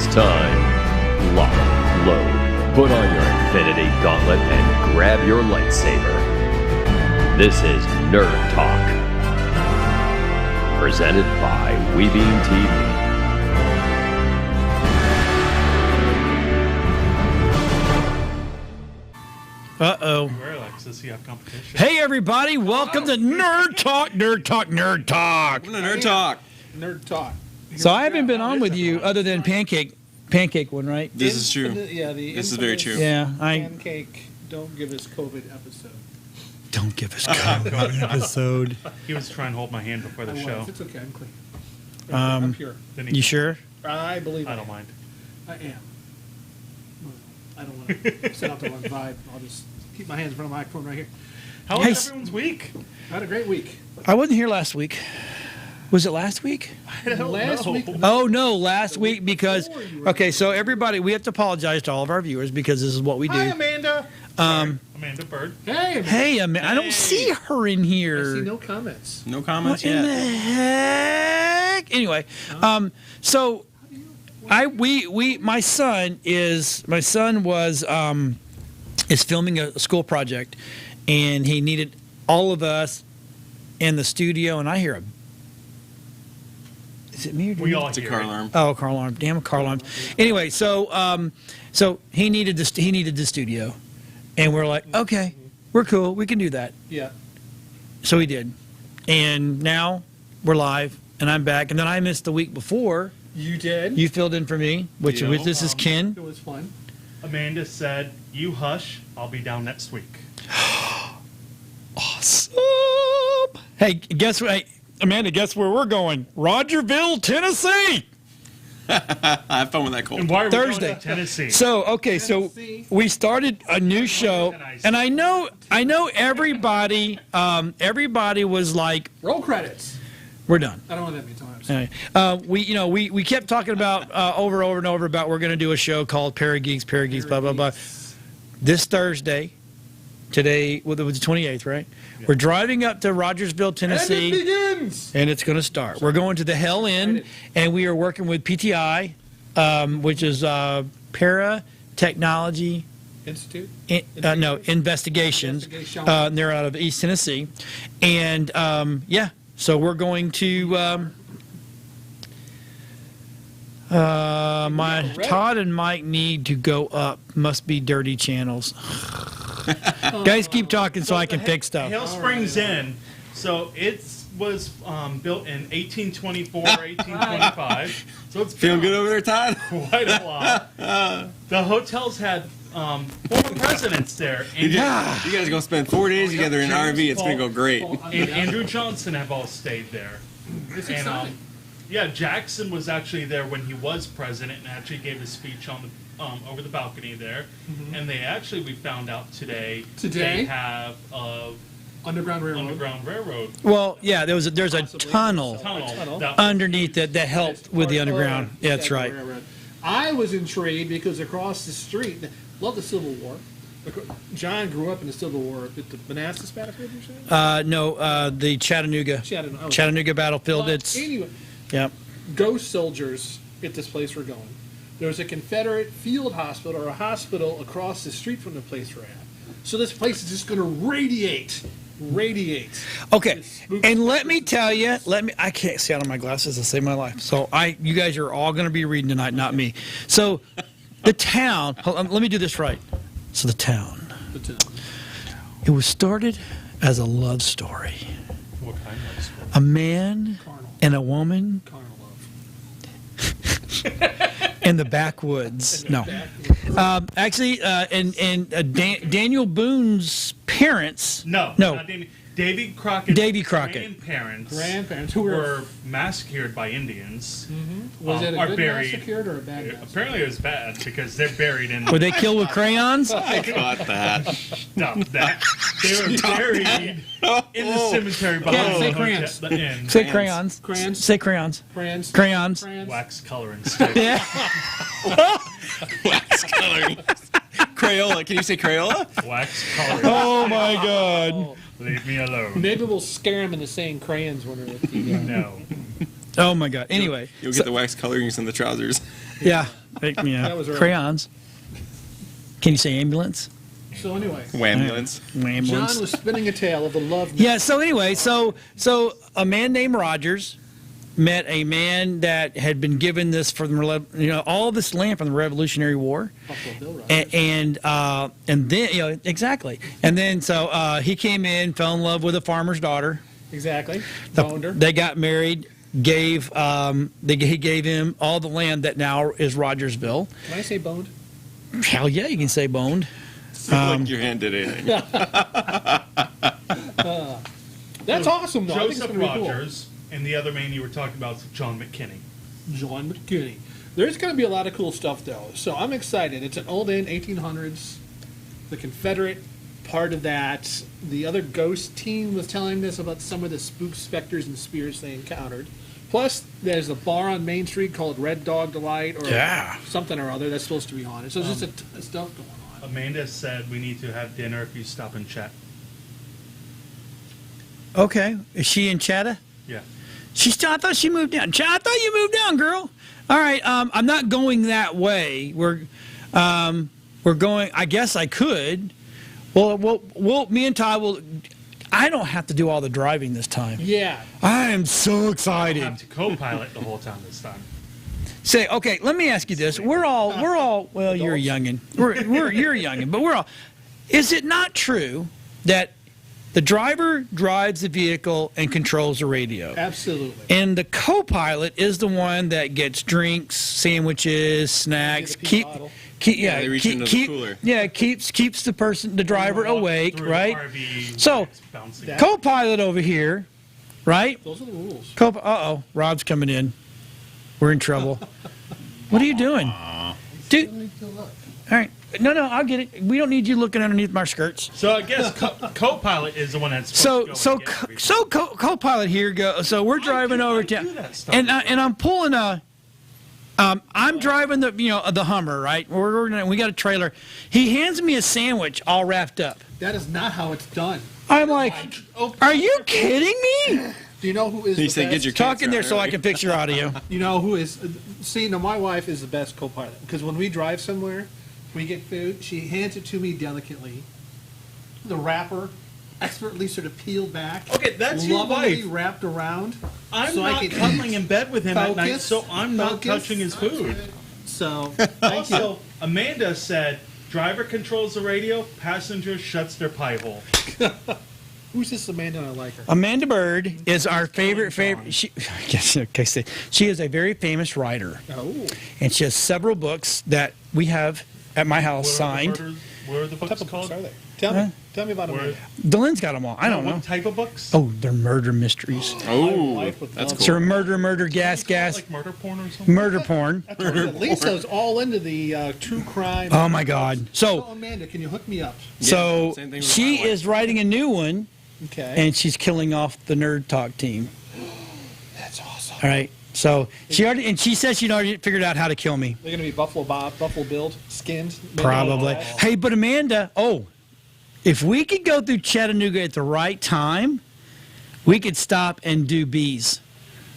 It's time. Lock, load, put on your Infinity Gauntlet and grab your lightsaber. This is Nerd Talk. Presented by Webeam TV. Uh-oh. Where, Alexis, you have competition? Hey, everybody. Welcome to Nerd Talk, Nerd Talk, Nerd Talk. Welcome to Nerd Talk. Nerd Talk. So I haven't been on with you other than Pancake one, right? This is true. This is very true. Yeah, Pancake, don't give us COVID episode. Don't give us COVID episode. He was trying to hold my hand before the show. It's okay, I'm clean. Um, I'm pure. You sure? I believe I don't mind. I am. Well, I don't want to set out the wrong vibe. I'll just keep my hands in front of the microphone right here. How was everyone's week? I had a great week. I wasn't here last week. Was it last week? I don't Last know. week. Oh, no, last week because... before you were Okay, so everybody, we have to apologize to all of our viewers because this is what we Hi, do. Amanda. Amanda Bird. Hey, Amanda. Hey, I don't see her in I here. see no comments. No What comments in the yet. heck? Anyway, so my son was is filming a school project, and he needed all of us in the studio, and I hear a. Is it me or do We you? all It's a hear car it. alarm. Oh, car alarm! Damn it, car alarms. Anyway, so he needed the studio, and we're like, okay, we're cool, we can do that. Yeah. So we did, and now we're live, and I'm back. And then I missed the week before. You did? You filled in for me, which Yeah. this is Ken. It was fun. Amanda said, "You hush. I'll be down next week." Awesome. Hey, guess what? Hey, Amanda, guess where we're going? Rogerville, Tennessee. Have fun with that cold. And why are we Thursday. going to Tennessee? So okay, so Tennessee. we started a new show, and I know everybody. Everybody was like, Roll credits. "We're done." I don't know what that means. Anyway, we kept talking about over and over about we're going to do a show called Parageeks, blah blah blah. This Thursday, today, well, it was the 28th, right? Yeah. We're driving up to Rogersville, Tennessee, And it begins. and it's going to start. We're going to the Hell Inn, and we are working with PTI, which is Para Technology. Institute. Investigations. Investigation. They're out of East Tennessee, and so we're going to. Todd and Mike need to go up. Must be dirty channels. Guys, keep talking so I can fix stuff. Hale Springs Inn. So it was built in 1824, 1825. So it's Feeling been good over there, Todd? quite a while. The hotels had former presidents there. You guys are going to spend 4 days together in an RV. It's going to go great. And Andrew Johnson have all stayed there. It's And exciting. Jackson was actually there when he was president and actually gave a speech on the over the balcony there. And they actually, we found out today they have Underground Railroad. Underground Railroad Well, yeah, there's a tunnel tunnel. That, underneath that helped with the underground. Yeah, that's right. Railroad. I was intrigued because across the street, love the Civil War. John grew up in the Civil War. At the Manassas battlefield, you're saying? No, the Chattanooga Chattanooga battlefield. But It's anyway, yeah. ghost soldiers at this place we're going. There's a Confederate field hospital or a hospital across the street from the place we're at. So this place is just going to radiate. Okay, and let me tell you, I can't see out of my glasses to save my life. So you guys are all going to be reading tonight, not me. So the town, hold on, let me do this right. So the town, it was started as a love story. what kind of school? A man Carnal. and a woman Carnal love. in the backwoods. No. Actually, Daniel Boone's parents. No. No. Not Davy Crockett's Davy Crockett. grandparents Who were massacred by Indians. Was it a are good buried. massacre or a bad massacre? Apparently it was bad because they're buried in. Were they killed with crayons? I caught that. Stop that. They were buried in the cemetery behind Yeah, say the crayons. hotel- the inn. Say crayons. Crayons. Say crayons. Crayons. Crayons. Wax coloring stick. Yeah. Wax coloring. Crayola. Can you say Crayola? Wax coloring. Oh my God. Leave me alone. Maybe we'll scare them into saying crayons when they're with the. No. Oh my God. Anyway. You'll get the wax colorings in the trousers. Yeah, That was early. crayons. Can you say ambulance? So anyway, Wambulance. Ambulance. John was spinning a tale of the love. Yeah. So anyway, so a man named Rogers met a man that had been given this all this land from the Revolutionary War, Buffalo Bill Rogers. and then exactly, and then so he came in, fell in love with a farmer's daughter. Exactly. Boned her. They got married. He gave him all the land that now is Rogersville. Can I say boned? Hell yeah, you can say boned. Like your hand did anything. That's awesome, though. I think it's Joseph gonna be cool. Rogers, and the other man you were talking about is John McKinney. John McKinney. There's going to be a lot of cool stuff, though. So I'm excited. It's an old inn, 1800s. The Confederate part of that. The other ghost team was telling us about some of the spook specters and spirits they encountered. Plus, there's a bar on Main Street called Red Dog Delight or something or other that's supposed to be haunted. So there's just a ton of stuff going on. Amanda said we need to have dinner if you stop and chat. Okay, is she in Chatta? Yeah. I thought she moved down. I thought you moved down, girl. All right, I'm not going that way. We're going. I guess I could. Well, me and Ty will. I don't have to do all the driving this time. Yeah. I am so I excited. have to co-pilot the whole time this time. Say, okay, let me ask you this. We're all. Well, you're a youngin. You're a youngin, but we're all. Is it not true that the driver drives the vehicle and controls the radio? Absolutely. And the co-pilot is the one that gets drinks, sandwiches, snacks. Get a pee bottle. They reach into the cooler. Yeah, keeps the driver Walk awake, through right? RV, So, it's bouncing. That- Co-pilot over here, right? Those are the rules. Rob's coming in. We're in trouble. What are you doing, dude? All right, no, I'll get it. We don't need you looking underneath my skirts. So I guess co-pilot is the one that's So supposed to go and get everything. co-pilot here go. So we're driving over I do town, that stuff. and I'm pulling a. I'm driving the Hummer, right? We got a trailer. He hands me a sandwich all wrapped up. That is not how it's done. I'm like, are you kidding me? Do you know who is He the said, best? "Get your Talk in there cancer so out I early." can fix your audio. You know who is? See, now my wife is the best co-pilot because when we drive somewhere, we get food. She hands it to me delicately. The wrapper, expertly sort of peeled back. Okay, that's your lovingly wife. wrapped around. I'm so I not can cuddling in bed with him at night, focus, so I'm not focus. touching his food. So thank you. Also, Amanda said, driver controls the radio, passenger shuts their pie hole. Who's this Amanda? I like her. Amanda Bird is our favorite. She, I guess, okay, she is a very famous writer, Oh, and she has several books that we have at my house signed. What are the what books type of books called? are they? Tell me about Where- Amanda. Dylan's got them all. I don't know. What type of books? Oh, they're murder mysteries. My Oh, wife would that's love cool. So murder, gas, Like murder porn or something? murder porn. Lisa's all into the true crime. Oh my God. So So Amanda, can you hook me up? so same thing with she my wife. is writing a new one, Okay. and she's killing off the Nerd Talk team. That's awesome. All right. So she says she'd already figured out how to kill me. They're gonna be Buffalo Bob, Buffalo Build, skinned. maybe? Probably. Hey, but Amanda, if we could go through Chattanooga at the right time, we could stop and do Bees.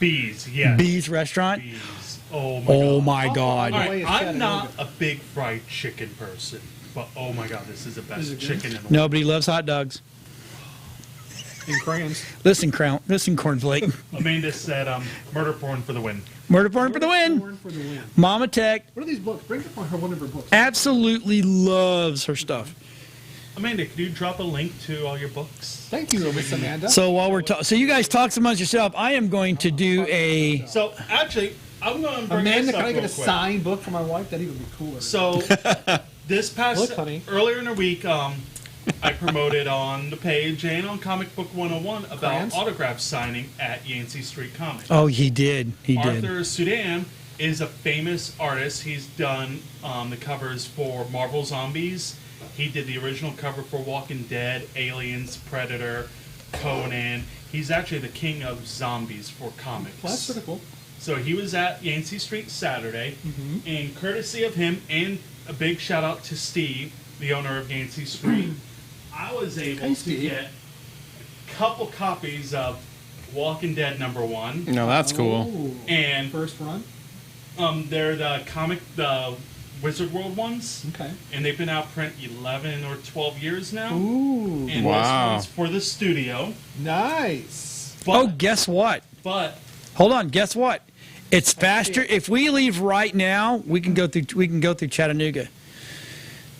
Bees, yes. Bees restaurant. Bees. Oh my Oh god. my Oh, God. All Why right, is I'm Chattanooga? not a big fried chicken person, but oh my god, this is the Is best it good? chicken in the world. Nobody loves hot dogs. In crayons. Listen, Cornflake. Amanda said, murder porn for the win. Murder porn for the win. Born for the win. Mama Tech What are these books? Bring up her one of her books. absolutely loves her stuff. Amanda, could you drop a link to all your books? Thank you, Miss Amanda. So while we're so you guys talk amongst yourself, I am going to do a. So actually, I'm going to bring Amanda, this can up I get a real quick. signed book for my wife? That'd even be cooler. So this past Look, honey. earlier in the week, I promoted on the page and on Comic Book 101 about Crayons? autograph signing at Yancey Street Comics. Oh, he did. He did. Arthur Sudan is a famous artist. He's done the covers for Marvel Zombies. He did the original cover for Walking Dead, Aliens, Predator, Conan. He's actually the king of zombies for comics. Well, that's sort of cool. So he was at Yancey Street Saturday, Mm-hmm. and courtesy of him, and a big shout out to Steve, the owner of Yancey Street, I was able Hey, to Steve. get a couple copies of Walking Dead #1 No, that's cool. Ooh. and First run. They're the Wizard World ones. Okay. And they've been out print 11 or 12 years now. Ooh. And Wow. this one's for the studio. Nice. But, Oh, guess what? But Hold on. Guess what? It's faster. If we leave right now, we can go through. We can go through Chattanooga.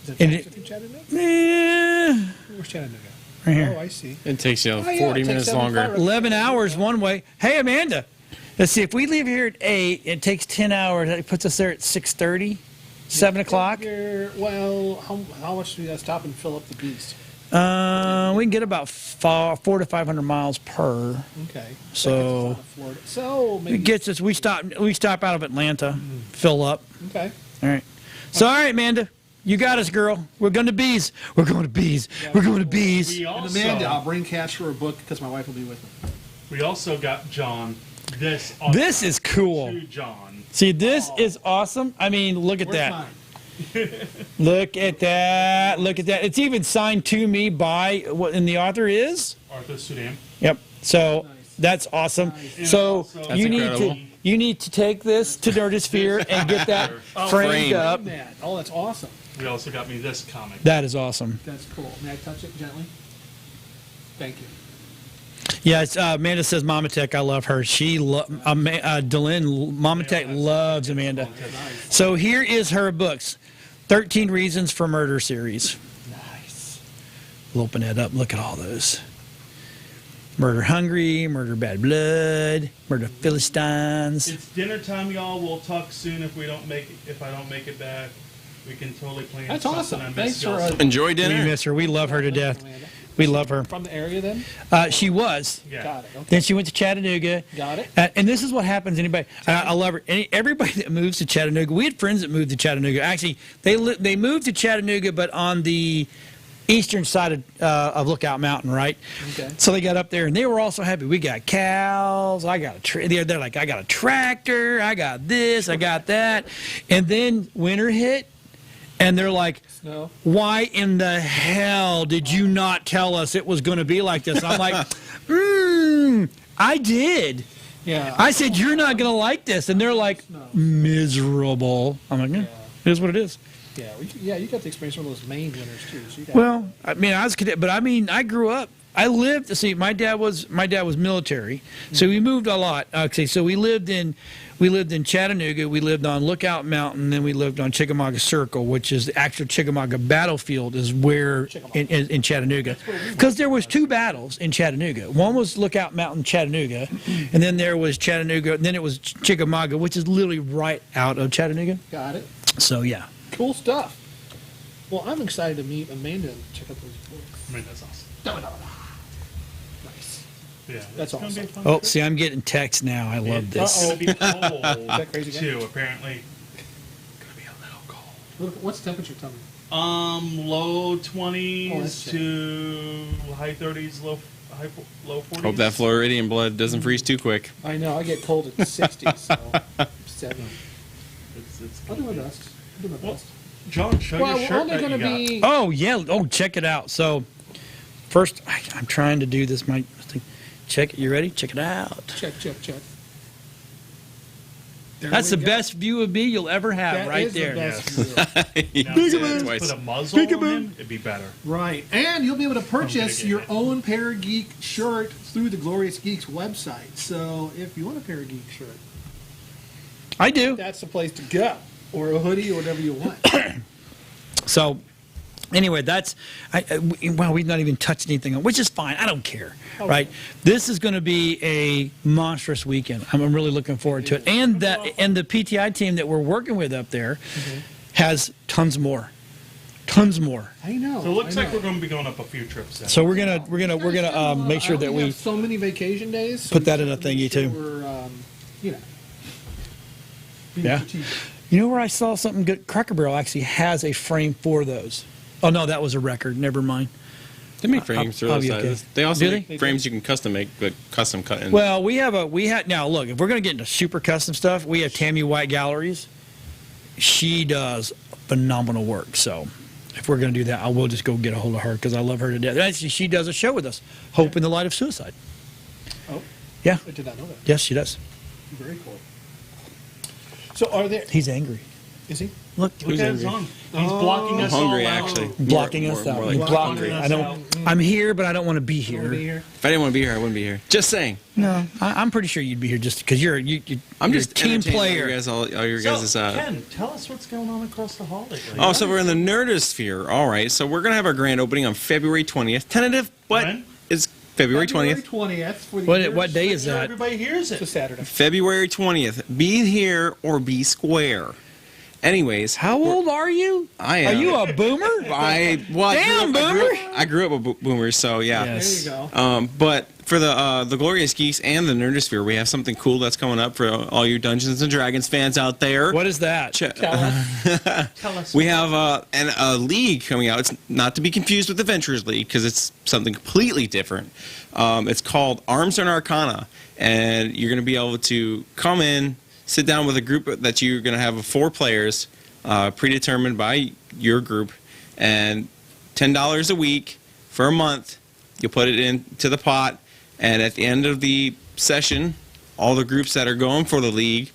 Is it And faster through Chattanooga? Eh, Where's Chattanooga? right here. Oh, I see. It takes you Oh, yeah, 40 it takes minutes 75 longer. right? 11 hours one way. Hey, Amanda. Let's see. If we leave here at 8, it takes 10 hours. That puts us there at 6:30, 7 o'clock. Well, how much do we got to stop and fill up the beast? We can get about 400 to 500 miles per. Okay. So- That gets us out of Florida. So maybe. It gets us. We stop out of Atlanta, fill up. Okay. All right. So all right, Amanda, you got us, girl. We're going to bees. We're going to bees. We're going to bees. we And also, Amanda, I'll bring cash for a book because my wife will be with me. we also got John. This This is cool. to John. See, this is awesome. I mean, look at Where's that. mine? Look at that. Look at that. It's even signed to me by what, and the author is. Arthur Sudan. Yep. So Nice. that's awesome. And So also- you That's need incredible. to you need to take this to Nerdosphere and get that framed framed. up. That. Oh, that's awesome. We also got me this comic. That is awesome. That's cool. May I touch it gently? Thank you. Yeah, it's, Amanda says Mama Tech. I love her. Delyn, Mama Tech loves Amanda. So here is her books, 13 Reasons for Murder series. Nice. We'll open it up. Look at all those. Murder Hungry, Murder Bad Blood, Murder Philistines. It's dinner time, y'all. We'll talk soon if I don't make it back. We can totally plan That's something. awesome. I miss Thanks y'all for, so Enjoy We dinner. miss her. We love her to death. Amanda. We love her. From the area then? She was. Yeah. Got it. Okay. Then she went to Chattanooga. Got it. And this is what happens. Anybody, I love her. Everybody that moves to Chattanooga. We had friends that moved to Chattanooga. Actually, they moved to Chattanooga, but on the eastern side of Lookout Mountain, right? Okay. So they got up there, and they were also happy. We got cows. I got they're like, I got a tractor. I got this. I got that. And then winter hit, and they're like, Snow. why in the hell did you not tell us it was going to be like this? I'm like, I did. Yeah. I said, you're not going to like this. And they're like, miserable. I'm like, yeah, it is what it is. Yeah, you got to experience one of those Maine winters too. So you got Well, I mean, I was cadet, but I mean, I grew up. I lived. See, my dad was military, so we moved a lot. Okay, so we lived in Chattanooga. We lived on Lookout Mountain. Then we lived on Chickamauga Circle, which is the actual Chickamauga battlefield. Is where in Chattanooga, because there was 2 battles in Chattanooga. One was Lookout Mountain, Chattanooga, and then there was Chattanooga. And then it was Chickamauga, which is literally right out of Chattanooga. Got it. So yeah. Cool stuff. Well, I'm excited to meet Amanda and check out those books. I mean, that's awesome. Nice. Yeah, That's it's gonna be a awesome. fun Oh, trip. see, I'm getting text now. I love this. It's gonna be cold that crazy again? too. Apparently, gonna be a little cold. What's the temperature? Tell me. Low Oh, that's 20s to high 30s, low 40s. Hope that Floridian blood doesn't freeze too quick. I know. I get cold at 60, so 7. It's I'll do my best. I'll do my Well, best. John, show Well, your we're shirt only that going to you got. be. Oh yeah. Oh, check it out. So, first, I'm trying to do this. My thing. Check it. You ready? Check it out. Check. There That's we the go. best view of me you'll ever have, That right is there. The best Yes. view. Now, Big if man. you Twice. put a muzzle on him, it'd be better. Right. And you'll be able to purchase get your it. own Parageek shirt through the Glorious Geeks website. So if you want a Parageek shirt, I do. that's the place to go. Or a hoodie or whatever you want. So, anyway, that's well, we've not even touched anything on, which is fine. I don't care, right? This is going to be a monstrous weekend. I'm really looking forward to it, and the PTI team that we're working with up there has tons more. I know. So it looks I like know. we're going to be going up a few trips. Then. So we're gonna make sure I that only we have so many vacation days. So put we that in have a to make thingy, too. We're, being Yeah. strategic. You know where I saw something good? Cracker Barrel actually has a frame for those. Oh no, that was a record. Never mind. They make frames for I'll those be okay. sizes. They also Do make they? frames you can custom make, but custom cut in. Well, we had now look, if we're gonna get into super custom stuff, we have Tammy White Galleries. She does phenomenal work. So if we're gonna do that, I will just go get a hold of her because I love her to death. Actually, she does a show with us, Hope in the Light of Suicide. Oh, Yeah. I did not know that. Yes, she does. Very cool. So are there? He's angry. Is he? Look, Look at his arm. He's blocking us hungry, all out. actually. blocking More- us more out. like You're blocking. blocking I us don't. out. I'm here, but I don't want to be Wanna here. be here? If I didn't want to be here, I wouldn't be here. Just saying. No, I'm pretty sure you'd be here just because you're I'm you're just a team entertained by player. You guys, all your So, guys' Ken, tell us what's going on across the hall lately. Oh, so we're in the Nerdosphere. All right, so we're gonna have our grand opening on February 20th. Tentative, but When? it's February 20th. 20th. For the What day is Sure that? everybody hears It's a it. Saturday. February 20th. Be here or be square. Anyways, How old are you? I Are am. you a boomer? Damn, I grew up with boomers, so yeah. Yes. There you go. But for the Glorious Geeks and the Nerdosphere, we have something cool that's coming up for all you Dungeons and Dragons fans out there. What is that? Tell us. Tell us. We have a league coming out. It's not to be confused with Adventures League because it's something completely different. It's called Arms and Arcana, and you're going to be able to come in, sit down with a group that you're going to have of 4 players, predetermined by your group, and $10 a week for a month. You'll put it into the pot, and at the end of the session, all the groups that are going for the league,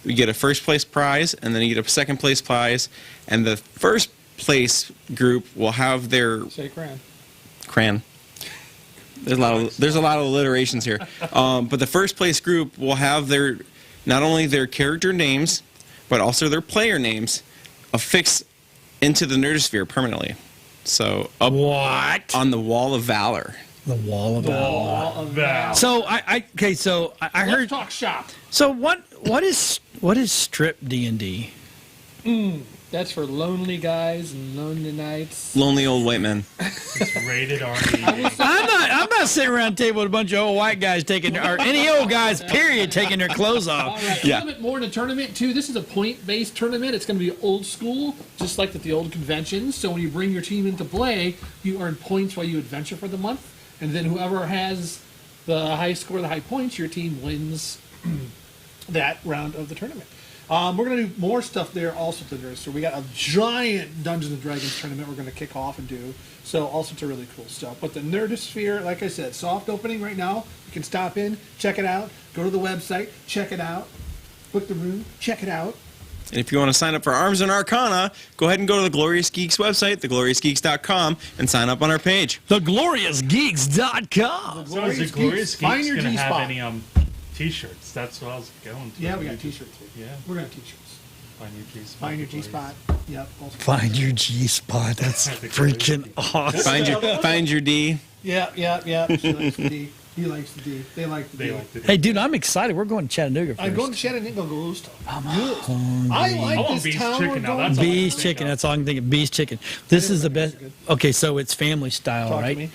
you get a first place prize, and then you get a second place prize, and the first place group will have their Say Cran. cran. There's a lot of alliterations here, but the first place group will have their not only their character names, but also their player names affixed into the Nerdosphere permanently. So up What? on the Wall of Valor. The wall of valor. All of that. So I Let's heard. talk shop. So what is strip D&D? That's for lonely guys and lonely nights. Lonely old white men. It's rated R. I'm not sitting around a table with a bunch of old white guys taking or any old guys period taking their clothes All off. right, a little bit more in a tournament too. This is a point-based tournament. It's going to be old school, just like at the old conventions. So when you bring your team into play, you earn points while you adventure for the month, and then whoever has the high score, the high points, your team wins that round of the tournament. We're going to do more stuff there also today. So we got a giant Dungeons and Dragons tournament we're going to kick off and do. So all sorts of really cool stuff. But the Nerdosphere, like I said, soft opening right now. You can stop in, check it out, go to the website, check it out, book the room, check it out. And if you want to sign up for Arms and Arcana, go ahead and go to the Glorious Geeks website, thegloriousgeeks.com, and sign up on our page. TheGloriousFGeeks.com. So is the Glorious Find Geeks your going to have G-spot. any T-shirts? That's what I was going to. Yeah, we got t-shirts. Yeah. We're going to have t-shirts. Find your G-spot. Find your G-spot. Yep. Also. Find your G spot. That's freaking awesome. Find your D. Yeah. She likes the D. He likes the D. They like the D. They like the Hey, dude, I'm excited. We're going to Chattanooga first. I'm going to Chattanooga Ghost. I'm Good. hungry. I like want this Beast town chicken we're now. going That's to. all I Bees can chicken. think of. That's all I'm thinking. Bees chicken. This is the best. Okay, so it's family style, Talk to right? me.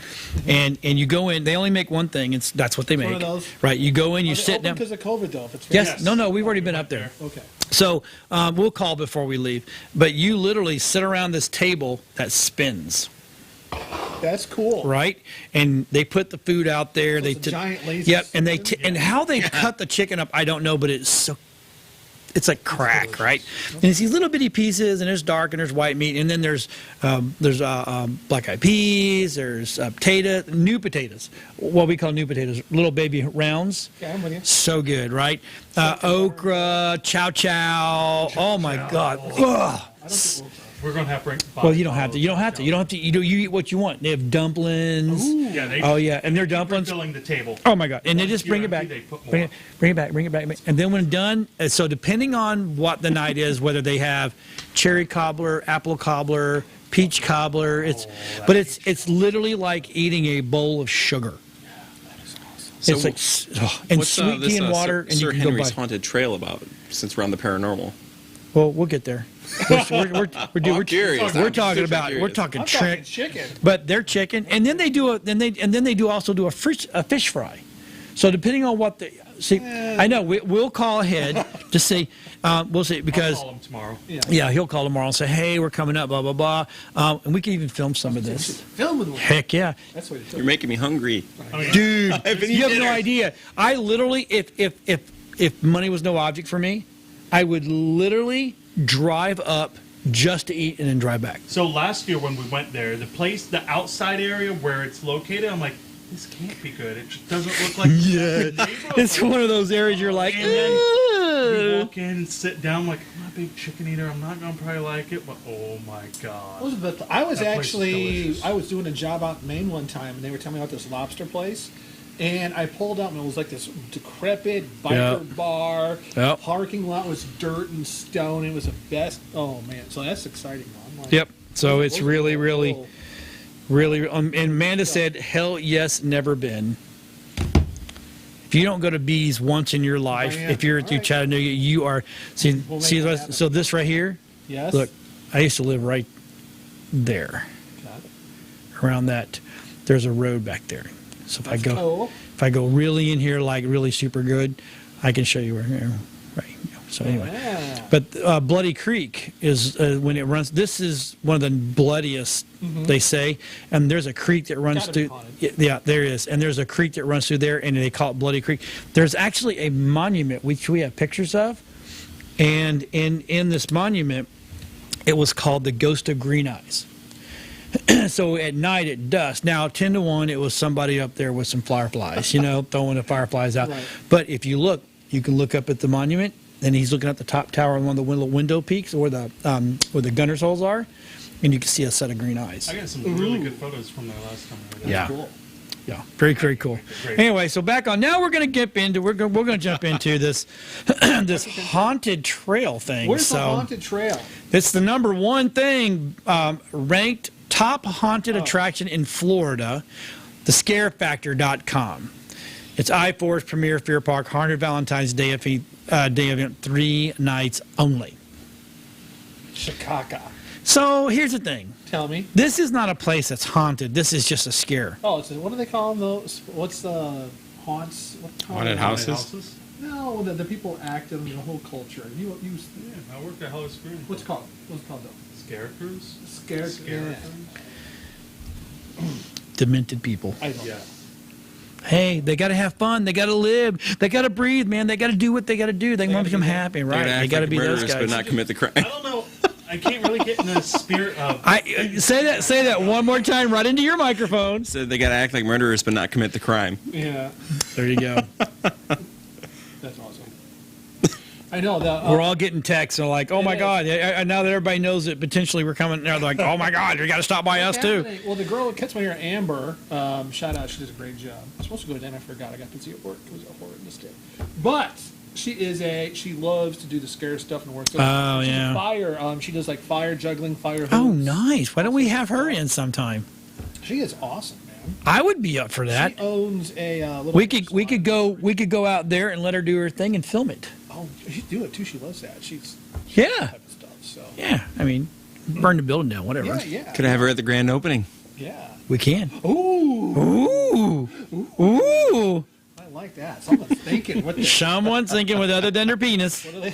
And you go in. They only make one thing. That's what they One make. of those. Right. You go in. You Are they sit open down. because of COVID, though. If it's Yes. No. We've already been up there. Okay. So we'll call before we leave. But you literally sit around this table that spins, That's cool. right? And they put the food out there. So it's a giant laser Yep. And they spin? and how they cut the chicken up, I don't know, but it's it's like crack, right? And it's these little bitty pieces, and there's dark and there's white meat, and then there's black eyed peas, there's new potatoes, what we call new potatoes, little baby rounds. Okay, I'm with you. So good, right? Okra, chow chow. Oh my God. Ugh. I don't think we'll We're going to have to bring. Well, you don't have to. You don't have to. You don't have to. You eat what you want. They have dumplings. Yeah, they Oh yeah, and their dumplings. filling the table. Oh my God! And they Once just you're bring it empty, back. they put more. Bring it back. And then when done, so depending on what the night is, whether they have cherry cobbler, apple cobbler, peach cobbler, it's literally like eating a bowl of sugar. So It's like and what's sweet tea and water, and Sir you can go Henry's buy. Haunted Trail about, since we're on the paranormal? Well, we'll get there. We're curious. we're I'm talking super about curious. we're talking I'm trick. talking chicken. But they're chicken, and then they do also do a fish fry. So depending on what the see, I know we'll call ahead to see. We'll see I'll because call him tomorrow. yeah, he'll call tomorrow and say, hey, we're coming up, blah blah blah, and we can even film some of this. Film with one. Heck yeah, That's what You're making me hungry. I mean, dude, haven't you have eaten no dinner. idea. I literally, if money was no object for me, I would literally drive up just to eat and then drive back. So last year when we went there, the outside area where it's located, I'm like, this can't be good. It just doesn't look like Yeah, it's one of those areas you're like, And then we walk in, sit down, like, I'm not a big chicken eater. I'm not gonna probably like it, but oh my god. I was That place is actually delicious. I was doing a job out in Maine one time, and they were telling me about this lobster place. And I pulled up, and it was like this decrepit biker Yep. bar. Yep. Parking lot was dirt and stone. It was the best. Oh man, so that's exciting. I'm like, Yep. So it's those are really, cool. really, really. And Amanda said, "Hell yes, never been." If you don't go to Bees once in your life, I am. if you're All through right. Chattanooga, you are. See, We'll make see. that happen. So this right here. Yes. Look, I used to live right there, Okay. around that. There's a road back there. So if I go, Cool. if I go really in here, like really super good, I can show you where. Right. So anyway. Yeah. But Bloody Creek is when it runs. This is one of the bloodiest, they say. And there's a creek that runs Gotta be through. haunted. Yeah, there is. And there's a creek that runs through there, and they call it Bloody Creek. There's actually a monument which we have pictures of, and in this monument, it was called the Ghost of Green Eyes. So at night at dusk, now 10 to 1, it was somebody up there with some fireflies, throwing the fireflies out. Right. But if you look, you can look up at the monument, and he's looking at the top tower on one of the window peaks where the gunner's holes are, and you can see a set of green eyes. I got some really good photos from there last time. I was there. Yeah. Cool. Yeah, very, very cool. Great. Anyway, so back on. Now we're going to jump into this this haunted trail thing. Where's so the haunted trail? it's the number one thing ranked top haunted attraction in Florida, thescarefactor.com. It's I-4's premier fear park, haunted Valentine's Day event, 3 nights only. Chicago. So here's the thing. Tell me. This is not a place that's haunted. This is just a scare. Oh, so what do they call them? Those? What's the haunts? What Haunted houses? No, the people act in the whole culture. You Yeah, I worked at Hello Spring. what's it called? What's it called though? Scarecrows? Scared. Yeah. Demented people. I don't Yeah. know. Hey, they got to have fun. They got to live. They got to breathe, man. They got to do what they got to do. They want to become happy, They're right? gonna They act got to like be those murderers, guys. but not commit the crime. I don't know. I can't really get in the spirit of. Say that one more time, right into your microphone. So they got to act like murderers, but not commit the crime. Yeah, There you go. that's awesome. I know that. We're all getting texts and like, oh my is. God! Now that everybody knows that potentially we're coming, they're like, oh my God, you got to stop by us too. Well, the girl that cuts my hair, Amber, shout out, she does a great job. I was supposed to go to dinner, I forgot. I got busy at work. It was a horrendous day. But she loves to do the scare stuff and work. So Oh, she's yeah. a fire. She does like fire juggling, fire. Oh, hoops. nice. Why don't we have her in sometime? She is awesome, man. I would be up for that. She owns a little. We could go out there and let her do her thing and film it. Oh, she'd do it too. She loves that. She's Yeah, type of stuff. So yeah. I mean, burn the building down, whatever. yeah. Could have her at the grand opening. Yeah. We can. Ooh, Ooh. I like that. Someone's thinking. What the? Someone's thinking with other than their penis. What are they?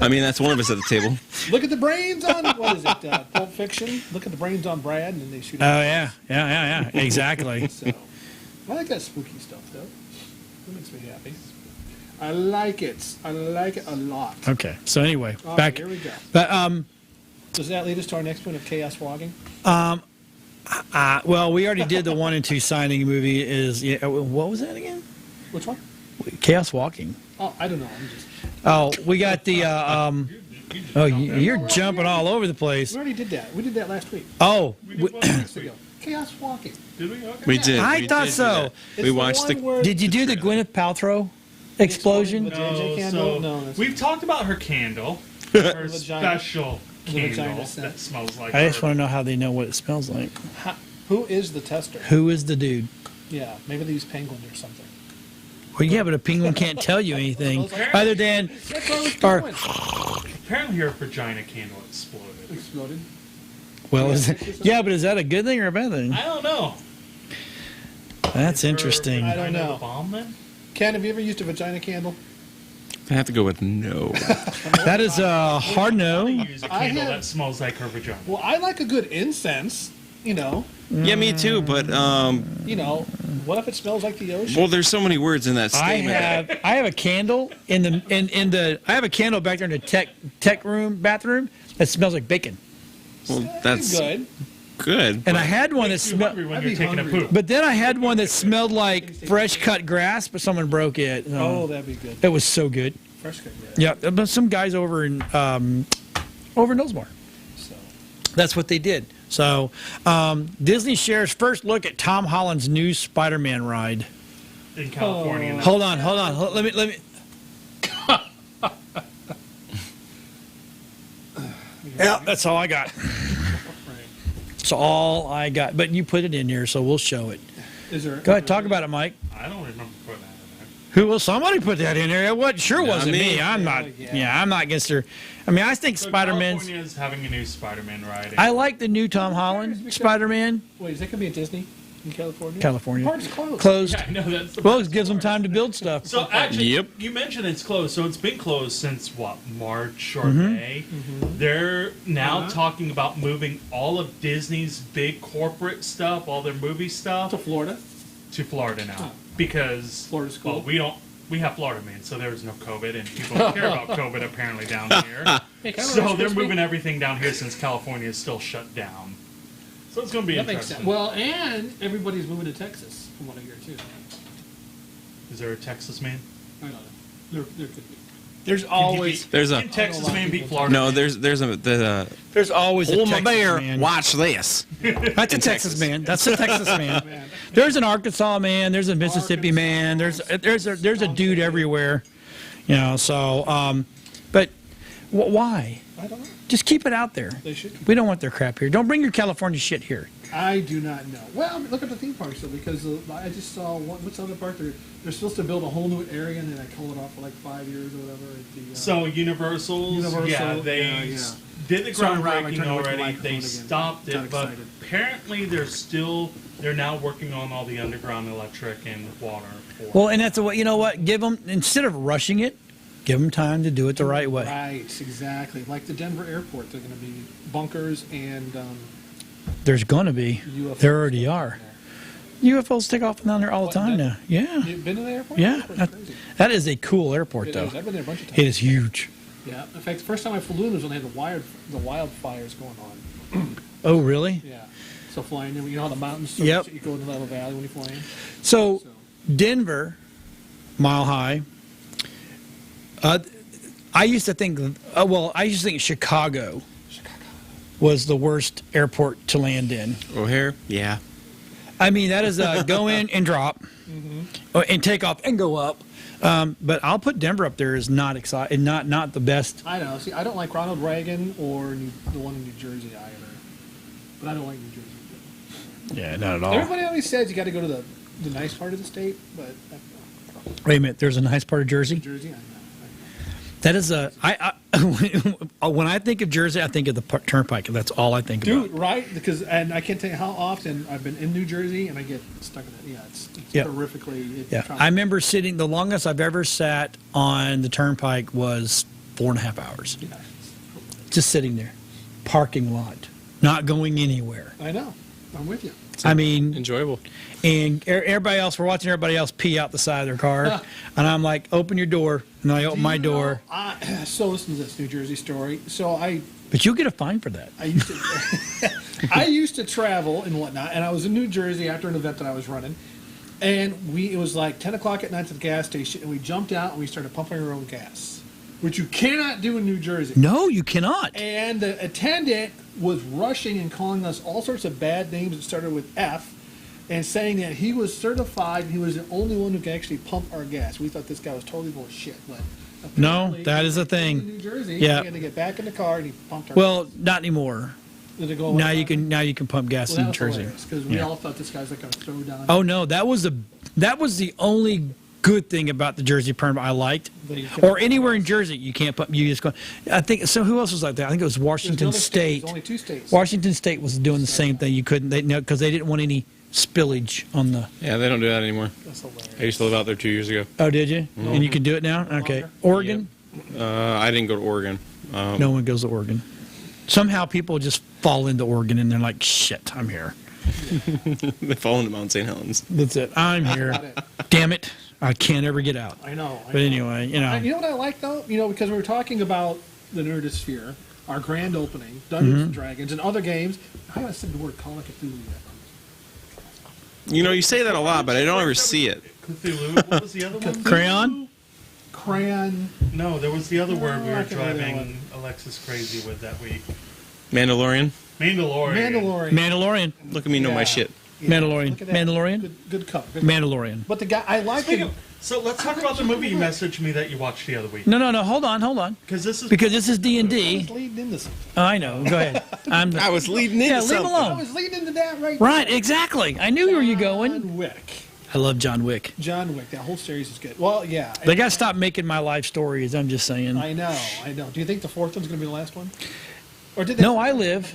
I mean, that's one of us at the table. Look at the brains on what is it? Pulp Fiction. Look at the brains on Brad, and then they shoot. Oh yeah. Exactly. So, I like that spooky stuff, though. That makes me happy. I like it. I like it a lot. Okay. So anyway, All right, back. here we go. But Does that lead us to our next point of chaos walking? well, we already did the 1 and 2 signing movie. What was that again? Which one? Chaos Walking. Oh, I don't know. I'm just. Oh, we got the. Oh, you're jumping all over the place. We already did that. We did that last week. Oh, We did one next Weeks week. ago. Chaos walking. Did we? Okay. We did. I we thought did do so. that. It's We watched one the. where did you do the Gwyneth Paltrow explosion? With the JJ No, candle? so No, that's- we've talked about her candle, her Vagina. special The vagina candle scent. that smells like. I just her. want to know how they know what it smells like. Who is the tester? Who is the dude? Yeah, maybe they use penguin or something. Well, yeah, but a penguin can't tell you anything other than. That's what I was Or- doing. Apparently, her vagina candle exploded. Exploded. Well, yeah, but is that a good thing or a bad thing? I don't know. That's Is her interesting. I don't vagina know. the bomb then? Ken, have you ever used a vagina candle? I have to go with no. That is a hard I no. use a I candle have- that smells like her vagina. Well, I like a good incense. You know, Yeah, me too. But what if it smells like the ocean? well, there's so many words in that statement. I have a candle in the I have a candle back there in the tech room bathroom that smells like bacon. Well, that's good. good. And I had one that Makes you smelled. hungry when I'd you're be taking a hungry. poop. But then I had one that smelled like fresh cut grass, but someone broke it. Oh, that'd be good. It was so good. Fresh cut, yeah. Yeah, but some guys over in Knowlesmore. So, That's what they did. So Disney shares first look at Tom Holland's new Spider-Man ride. In California. now. Hold on. Let me. Yeah, that's all I got. That's all I got. But you put it in here, so we'll show it. is there? Go ahead, talk about it, Mike. I don't remember putting that in there. Who will? Somebody put that in there. What? Sure wasn't me. me. I'm not. Yeah. Yeah, I'm not against her. I mean, I think So Spider-Man's. California is having a new Spider-Man ride. I like the new Tom Holland Spider-Man. Wait, is that gonna be at Disney in California? California. Park's closed. Closed. Yeah, I know that's the Well, best it gives them part. time to build stuff. So actually, Yep. you mentioned it's closed. So it's been closed since what, March or Mm-hmm. May. They're now Uh-huh. talking about moving all of Disney's big corporate stuff, all their movie stuff, To Florida. to Florida now Huh. because Florida's cool. well, we have Florida man, so there was no COVID, and people don't care about COVID apparently down here. Hey, can I So order they're crispy? moving everything down here since California is still shut down. So it's going to be That makes interesting. sense. Well, and everybody's moving to Texas, from what I hear too. Is there a Texas man? I don't know. There could be. There's always There's a Can Texas lot of man beat people Florida? no. man? There's a there's always a hold my Texas bear. man. Watch this. That's a in Texas Texas. man. That's a Texas man. Man. There's an Arkansas man. There's a Mississippi man. There's a dude everywhere. You know. So, but why? I don't know. Just keep it out there. They should. We don't want their crap here. Don't bring your California shit here. I do not know. Well, I mean, look at the theme parks though, because I just saw what's the other park? They're supposed to build a whole new area, and then I call it off for like 5 years or whatever. At the, So Universal's, Universal, yeah, they yeah. did the Sorry, Rob, I groundbreaking turned to look at the already. microphone They again. stopped Got it, but excited. apparently they're now working on all the underground electric and water. For Well, and that's what you know. What? Give them instead of rushing it, give them time to do it the right way. Right, exactly. Like the Denver airport, they're going to be bunkers and There's gonna be. UFOs. There already are. UFOs take off down there all the What, time that- now. Yeah. You've been to the airport? Yeah. Airport's That, crazy. that is a cool airport, It though. is. I've been there a bunch of times. It is huge. Yeah. In fact, the first time I flew in was when they had the wildfires going on. Oh, really? Yeah. So flying in, you know how the mountains Yep. you go into the valley when you fly in? So, So, Denver, Mile High. I used to think. I used to think Chicago was the worst airport to land in. O'Hare. Yeah. I mean, that is a go in and drop, and take off and go up. But I'll put Denver up there as not exciting, not the best. I know. See, I don't like Ronald Reagan or the one in New Jersey either. But I don't like New Jersey. Yeah, not at all. Everybody always says you got to go to the nice part of the state, but Wait a minute, there's a nice part of Jersey. New Jersey, I know. That is a. When I think of Jersey, I think of the Turnpike. That's all I think Dude, about. right? And I can't tell you how often I've been in New Jersey and I get stuck in it. Yeah, it's Yep. horrifically. Yeah, I remember sitting. The longest I've ever sat on the Turnpike was 4.5 hours, Yeah, just sitting there, parking lot, not going anywhere. I know. I'm with you. I mean, Enjoyable. and everybody else, we're watching everybody else pee out the side of their car, and I'm like, open your door, and I open my Do you know- door. So listen to this New Jersey story. So But you'll get a fine for that. I used to I used to travel and whatnot, and I was in New Jersey after an event that I was running, and it was like 10 o'clock at night to the gas station, and we jumped out and we started pumping our own gas, which you cannot do in New Jersey. No, you cannot. And the attendant was rushing and calling us all sorts of bad names that started with F, and saying that he was certified and he was the only one who could actually pump our gas. We thought this guy was totally full of shit, but No, apparently that is a in thing. New Jersey, Yeah. he had to get back in the car and he pumped our Well, not anymore. Did it go Now away? you can pump gas Well, in that was Jersey. because we Yeah. all thought this guy's like going to throw down. Oh no, that was the only good thing about the Jersey permit I liked. That you couldn't Or pump anywhere gas. in Jersey, you can't pump. You just go. I think so. Who else was like that? I think it was There's Washington another State. There's only 2 states. Washington State was doing the same thing. You couldn't. They no because they didn't want any spillage on the. Yeah, they don't do that anymore. That's hilarious. I used to live out there 2 years ago. Oh, did you? And you can do it now. Okay. longer? Oregon. I didn't go to Oregon. No one goes to Oregon. Somehow people just fall into Oregon and they're like, shit, I'm here. They fall into Mount St. Helens. That's it. I'm here. Got it. Damn it. I can't ever get out. I know. But anyway, you know. You know what I like though? You know, because we were talking about the Nerdosphere, our grand opening, Dungeons Mm-hmm. and Dragons, and other games. I haven't said the word Call of Cthulhu yet. You know, you say that a lot, but I don't ever see it. Cthulhu. What was the other one? Crayon? Crayon. No, there was the other word we I were can't remember that driving Alexis crazy with that week. Mandalorian. Mandalorian. Mandalorian. Look at me know my Yeah. shit. Yeah, Mandalorian. look at that. Mandalorian. Good cover. Good Mandalorian. But the guy, I like Speaking it. of- So let's talk about the movie you messaged me that you watched the other week. No. Hold on. Because this is Because this is D and I D. was leading into something. Oh, I know. Go ahead. I was leading into Yeah, leave something. alone. I was leading into that right. Right. there. Exactly. I knew where you're going. John Wick. I love John Wick. John Wick. That whole series is good. Well, yeah. They got to stop making my life stories. I'm just saying. I know. Do you think the fourth one's going to be the last one? Or did they? No, I live.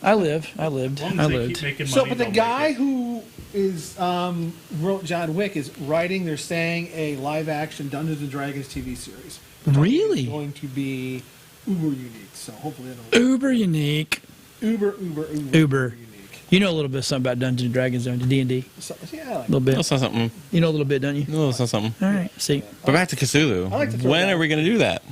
I lived. as long as I they lived. keep making money. So, but the they'll guy make it. who is wrote John Wick is writing. They're saying a live-action Dungeons and Dragons TV series. Really? It's going to be uber unique. So hopefully it'll Uber unique. uber Uber. unique. You know a little bit something about Dungeons and Dragons, don't you? D&D? So, yeah, I A like little bit. That's not something. You know a little bit, don't you? No, that's not something. All right. See. But back to Cthulhu. I like to throw When that. are we going to do that?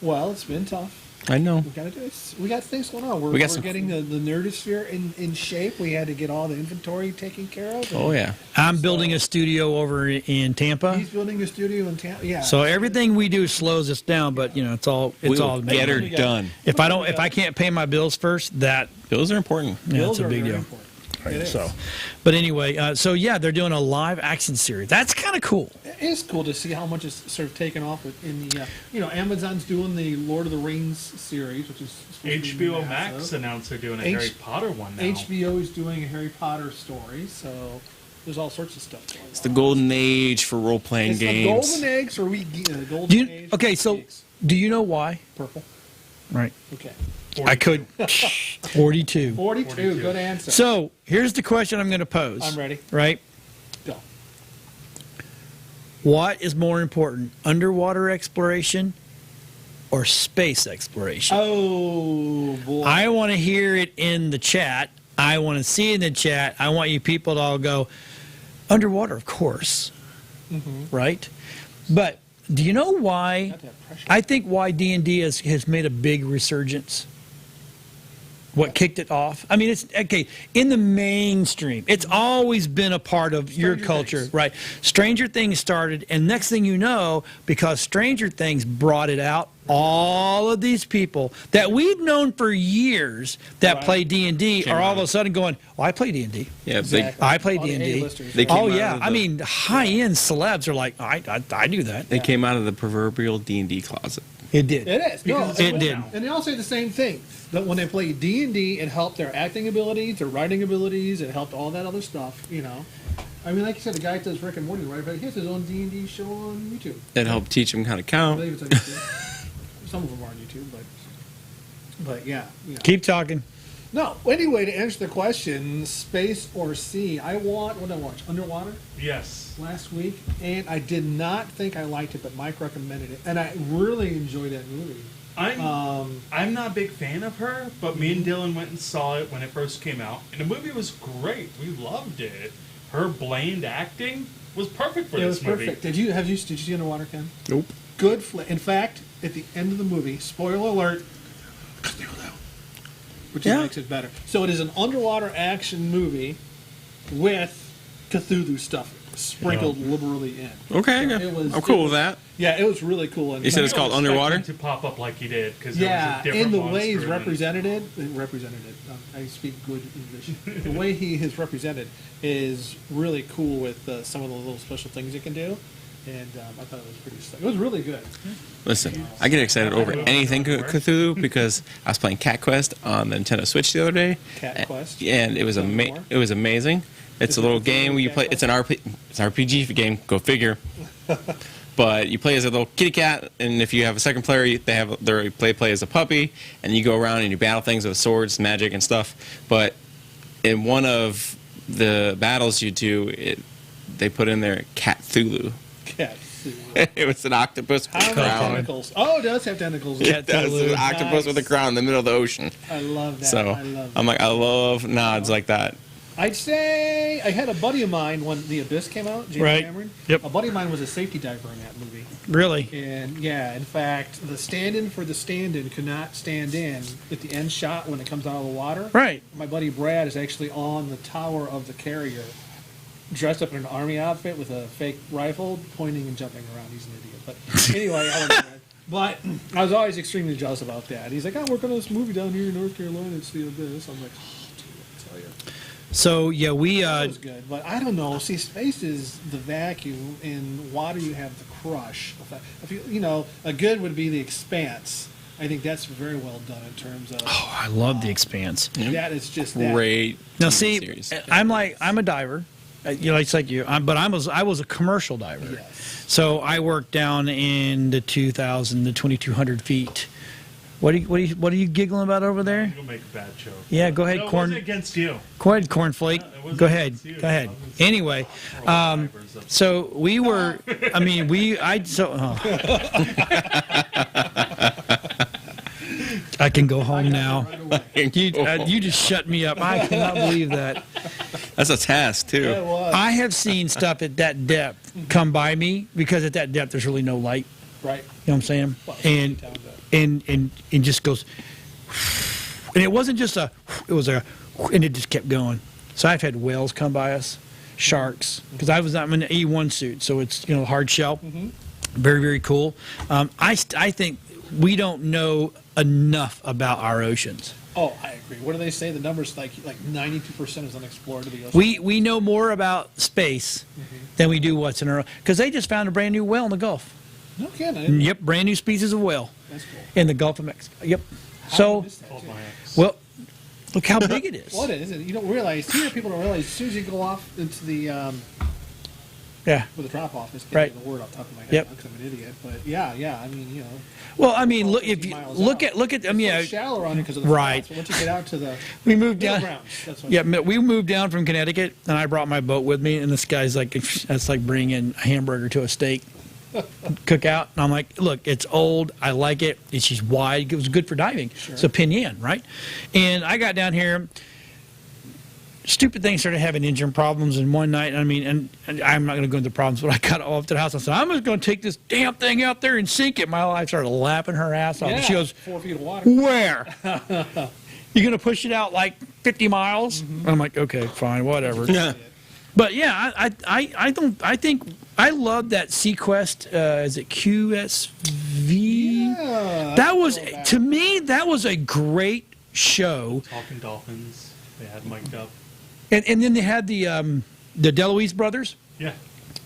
Well, it's been tough. I know. We got to do this. We got things going on. We're got some- getting the nerdosphere in shape. We had to get all the inventory taken care of. Oh, yeah. I'm building a studio over in Tampa. He's building a studio in Tampa. Yeah. So everything we do slows us down, but you know, it's all We'll get her Yeah. done. If I can't pay my bills first, that Those are important. yeah, Bills it's a are big very deal. important. It is. So, but anyway, so yeah, they're doing a live action series. That's kind of cool. It is cool to see how much is sort of taken off in the, Amazon's doing the Lord of the Rings series, which is supposed to be HBO massive. Max announced they're doing a H- Harry Potter one now. HBO is doing a Harry Potter story, so there's all sorts of stuff going on. It's the golden age for role-playing It's the games. golden eggs, or golden Do you, age. okay, so Geeks. do you know why? Purple. Right. Okay. I could. 42. 42. Good answer. So here's the question I'm going to pose. I'm ready. Right. Go. What is more important, underwater exploration or space exploration? Oh boy. I want to hear it in the chat. I want to see it in the chat. I want you people to all go, underwater, of course. Right? But do you know why? Not to have pressure. I think why D&D has made a big resurgence. What kicked it off? I mean, it's okay in the mainstream. It's always been a part of your Stranger culture, Things. right? Stranger Things started, and next thing you know, because Stranger Things brought it out, all of these people that we've known for years that Right. play D&D Came are all of out. a sudden going, "Well, I play D&D." Yeah, Exactly. I play All the D&D. A-listers, They right? came Oh out yeah, of I the- mean, high-end celebs are like, I do that. They came out of the proverbial D&D closet. It did. It is. No, Because It did. And they all say the same thing. That when they play D&D, it helped their acting abilities, their writing abilities, it helped all that other stuff, I mean, like you said, the guy that does Rick and Morty, right? But he has his own D&D show on YouTube. It helped teach them how to I count. believe it's on YouTube. Some of them are on YouTube, but yeah. Keep talking. No, anyway, to answer the question, space or sea, what did I watch? Underwater Yes. last week, and I did not think I liked it, but Mike recommended it, and I really enjoyed that movie. I'm not a big fan of her, but me and Dylan went and saw it when it first came out, and the movie was great. We loved it. Her bland acting was perfect for It was this movie. perfect. Did you see Underwater, Ken? Nope. Good in fact, at the end of the movie, spoiler alert, which Yeah. makes it better. So it is an underwater action movie with Cthulhu stuff sprinkled liberally in. Okay, So yeah. it was- I'm cool it with was- that. Yeah, it was really cool. And You said it's I called don't expect Underwater? him to pop up like he did because yeah, it was a different in the way he's monster and- represented it. I speak good English. The way he is represented is really cool with some of the little special things he can do, and I thought it was pretty slick. It was really good. Listen, I get excited over anything Cthulhu because I was playing Cat Quest on the Nintendo Switch the other day. Cat Quest? And it was Tell me more. it was amazing. It's a little Cthulhu game where you Cat play. It's an RPG game. Go figure. But you play as a little kitty cat, and if you have a second player, they play as a puppy, and you go around and you battle things with swords, magic, and stuff. But in one of the battles you do, they put in there Cat Thulu. Cat. It was an octopus with How a many crown. tentacles? Oh, it does have tentacles. Cat That was an Thulu. octopus with a Nice. crown in the middle of the ocean. I love that. So I love I'm that. like, I love nods like that. I'd say I had a buddy of mine when The Abyss came out, James Right. Cameron. Yep. A buddy of mine was a safety diver in that movie. Really? And yeah, in fact, the stand-in for the stand-in could not stand in at the end shot when it comes out of the water. Right. My buddy Brad is actually on the tower of the carrier dressed up in an army outfit with a fake rifle, pointing and jumping around. He's an idiot. But anyway, I wouldn't do that. But I was always extremely jealous about that. He's like, I work on this movie down here in North Carolina. It's the this. I'm like, oh, dude, I tell you. So yeah, we That was good, but I don't know. See, space is the vacuum, and water you have the crush. If you know, a good would be The Expanse. I think that's very well done in terms of. oh, I love The Expanse. That is just that. Great. Now TV see, series. I'm a diver. You know, it's like you. But I was a commercial diver. Yes. So I worked down in the 2,200 feet. What are you giggling about over there? You'll make a bad joke. Yeah, go ahead, No, it corn. wasn't against you. Go ahead, cornflake. No, it wasn't Go ahead. against you. Go ahead. I was- Anyway, We're all divers up so we were. I mean, I can go home now. You just shut me up. I cannot believe that. That's a task too. Yeah, it was. I have seen stuff at that depth come by me because at that depth there's really no light. Right. You know what I'm saying? Well, And down to- and just goes. And it wasn't just it was and it just kept going. So I've had whales come by us, sharks, because I'm in an E1 suit, so it's hard shell, very very cool. I think we don't know enough about our oceans. Oh, I agree. What do they say? The numbers like 92% is unexplored to the ocean. We know more about space than we do what's in our, because they just found a brand new whale in the Gulf. No kidding. Yep, brand new species of whale That's cool. in the Gulf of Mexico. Yep. How So, is that, Told too? my ex. well, look how big it is. What is it? You don't realize. Here, people don't realize. As soon as you go off into the Yeah. with the drop off, it's can't Right. get the word off the top of my head Yep. because I'm an idiot. But yeah. I mean, Well, I mean, look 50 if you miles look out. at I mean, it's shallower on it because of the Right. flats, but once you get out to the we moved middle down. grounds, that's what Yeah, we moved down from Connecticut, and I brought my boat with me. And this guy's like, "That's like bringing a hamburger to a steak cookout." And I'm like, "Look, it's old. I like it. It's just wide. It was good for diving. It's a pinyin, right?" And I got down here. Stupid thing started having engine problems, and one night, I mean, and I'm not going to go into the problems, but I got off to the house. I said, "I'm just going to take this damn thing out there and sink it." My wife started laughing her ass off. Yeah, And she goes, 4 feet of water. "Where? You're going to push it out like 50 miles?" I'm like, "Okay, fine, whatever." Yeah. But yeah, I think I love that Sequest. Is it QSV? Yeah, That was, I feel that. to me, that was a great show. Talking Dolphins. They had mic'd up. And then they had the DeLuise brothers, Yeah.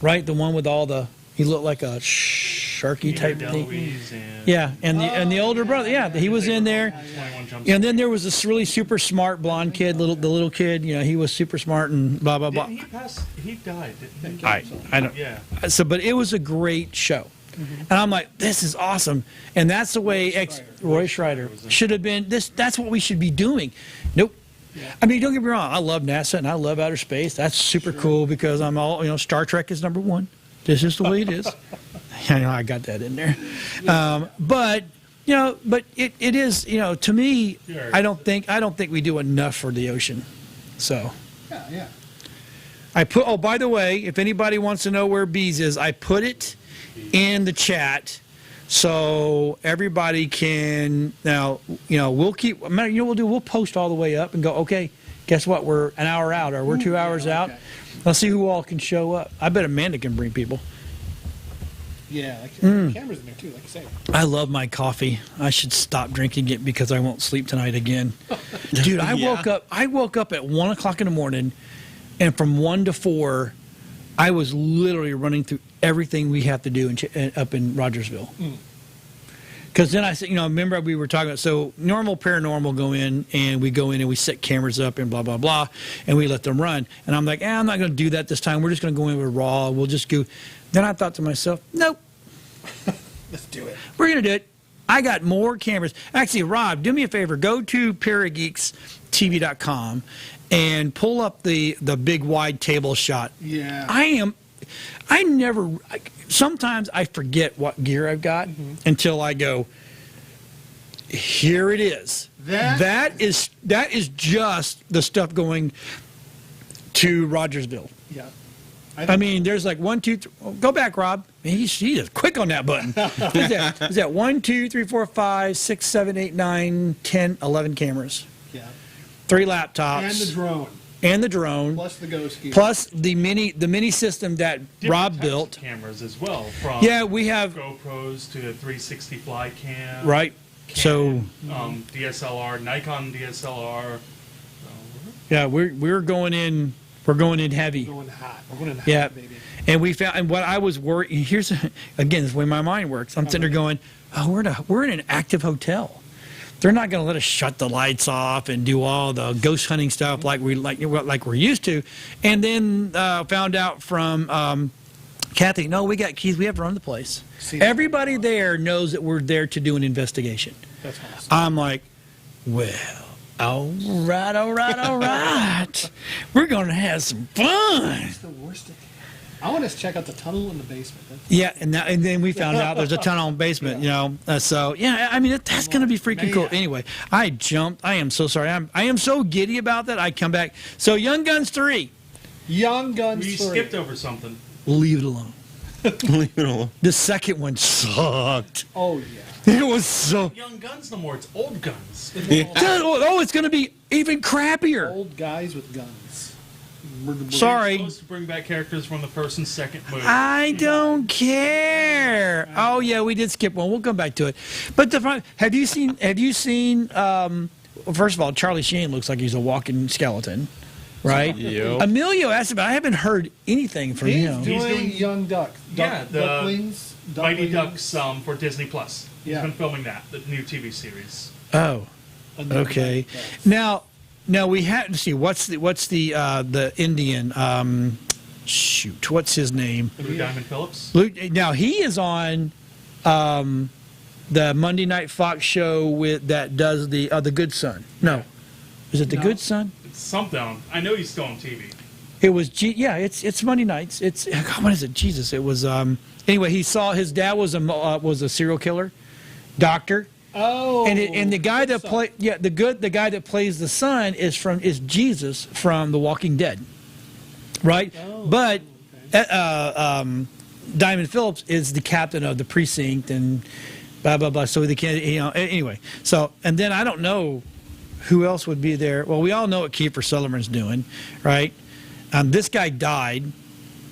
right? The one with all the, he looked like a sharky type thing. Deloise and Yeah, and the older brother, yeah, he was in there. 21 Jump And then there was this really super smart blonde kid, the little kid. He was super smart and blah blah blah. Didn't he pass? He died, didn't he? I don't. Yeah. So, but it was a great show, and I'm like, this is awesome, and that's the way Roy Schreider should have been. That's what we should be doing. Nope. I mean, don't get me wrong. I love NASA and I love outer space. That's super cool because I'm all Star Trek is number one. This is the way it is. I got that in there, but it is to me. I don't think we do enough for the ocean. So Yeah. I put. Oh, by the way, if anybody wants to know where Bees is, I put it in the chat. So everybody can now, we'll keep. We'll post all the way up and go. Okay, guess what? We're an hour out, or we're 2 hours out. okay. Let's see who all can show up. I bet Amanda can bring people. Yeah, like cameras in there too, like you say. I love my coffee. I should stop drinking it because I won't sleep tonight again. Dude, I woke up at 1 o'clock in the morning, and from 1 to 4, I was literally running through everything we have to do up in Rogersville. Because then I said, remember we were talking about, so normal paranormal go in and we set cameras up and blah, blah, blah, and we let them run. And I'm like, I'm not going to do that this time. We're just going to go in with raw. We'll just go. Then I thought to myself, nope, Let's do it. we're going to do it. I got more cameras. Actually, Rob, do me a favor. Go to ParageeksTV.com and pull up the big wide table shot. Yeah. Sometimes I forget what gear I've got until I go, here it is. That is just the stuff going to Rogersville. Yeah. I mean, there's like 1, 2, 3. Go back, Rob. He is quick on that button. Is that 1, 2, 3, 4, 5, 6, 7, 8, 9, 10, 11 cameras, Yeah. 3 laptops. And the drone. and the drone, Plus the ghost gear. plus the mini system that Different Rob types built. of cameras as well. From Yeah, we have GoPros to a 360 fly cam. right. So Canon, DSLR, Nikon DSLR. yeah, we're going in. We're going in heavy. We're going hot. We're going hot, Yeah, baby. and we found, and what I was worried. Here's again, this is the way my mind works. I'm sitting there going, oh, we're in an active hotel. They're not going to let us shut the lights off and do all the ghost hunting stuff like we're used to. And then found out from Kathy, no, we got keys. We have to run the place. See, Everybody there knows that we're there to do an investigation. That's awesome. I'm like, well, all right. We're going to have some fun. It's the worst. I want to check out the tunnel in the basement. Yeah, and then we found out there's a tunnel in the basement, you know. So yeah, I mean that's going to be freaking cool. Man. Anyway, I jumped. I am so sorry. I am so giddy about that. I come back. So Young Guns 3, Young Guns We 3. skipped over something. leave it alone. Leave it alone. The second one sucked. Oh, yeah. It was so. Young Guns no more. It's old guns. Oh, it's going to be even crappier. Old guys with guns. Sorry. Supposed to bring back characters from the first and second movie. I don't care. Oh yeah, we did skip one. We'll come back to it. But have you seen? First of all, Charlie Sheen looks like he's a walking skeleton, right? Yep. Emilio asked about. I haven't heard anything from He's him. doing Young Duck. Yeah, the Ducklings. Mighty Ducklings. Ducks for Disney Plus. Yeah. He's been filming that, the new TV series. Oh, Another okay. Duck. Now we have to see what's the Indian. Shoot, what's his name? Blue Diamond Phillips. Now he is on the Monday Night Fox show that does the Good Son. No, is it the No. Good Son? It's something. I know he's still on TV. It was it's Monday nights. It's God, what is it? Jesus! It was anyway. He saw his dad was a serial killer, doctor, Oh. and the guy that son. the guy that plays the son is Jesus from The Walking Dead, right? Oh, But okay. Diamond Phillips is the captain of the precinct and blah blah blah. So the kid, anyway. So and then I don't know who else would be there. Well, we all know what Kiefer Sutherland's doing, right? This guy died.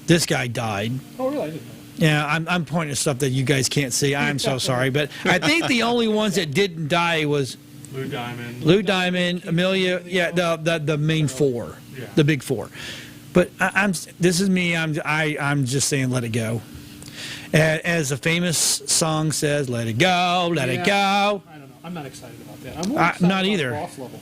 This guy died. Oh, really? I didn't know. Yeah, I'm pointing at stuff that you guys can't see. I'm so sorry, but I think the only ones that didn't die was Blue Diamond. Lou Diamond, Amelia, yeah, the main four, Yeah. the big four. But this is me. I'm just saying, let it go. As a famous song says, "Let it go, let it go." I don't know. I'm not excited about that. I'm more I'm excited not about either. Boss level.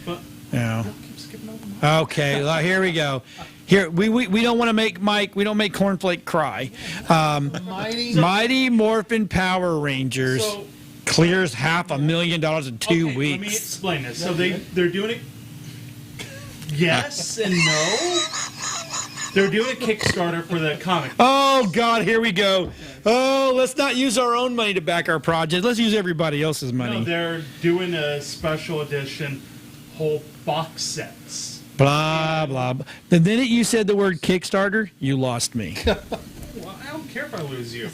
But Yeah. Keep skipping over my Okay, well, here we go. Here we don't want to make Mike. We don't make Cornflake cry. Mighty Morphin Power Rangers so clears $500,000 in 2 okay, weeks. Let me explain this. So they're doing it. Yes and no. They're doing a Kickstarter for the comic. Oh God, here we go. Oh, let's not use our own money to back our project. Let's use everybody else's money. No, they're doing a special edition whole box sets. Blah blah. Blah. The minute you said the word Kickstarter, you lost me. Well, I don't care if I lose you.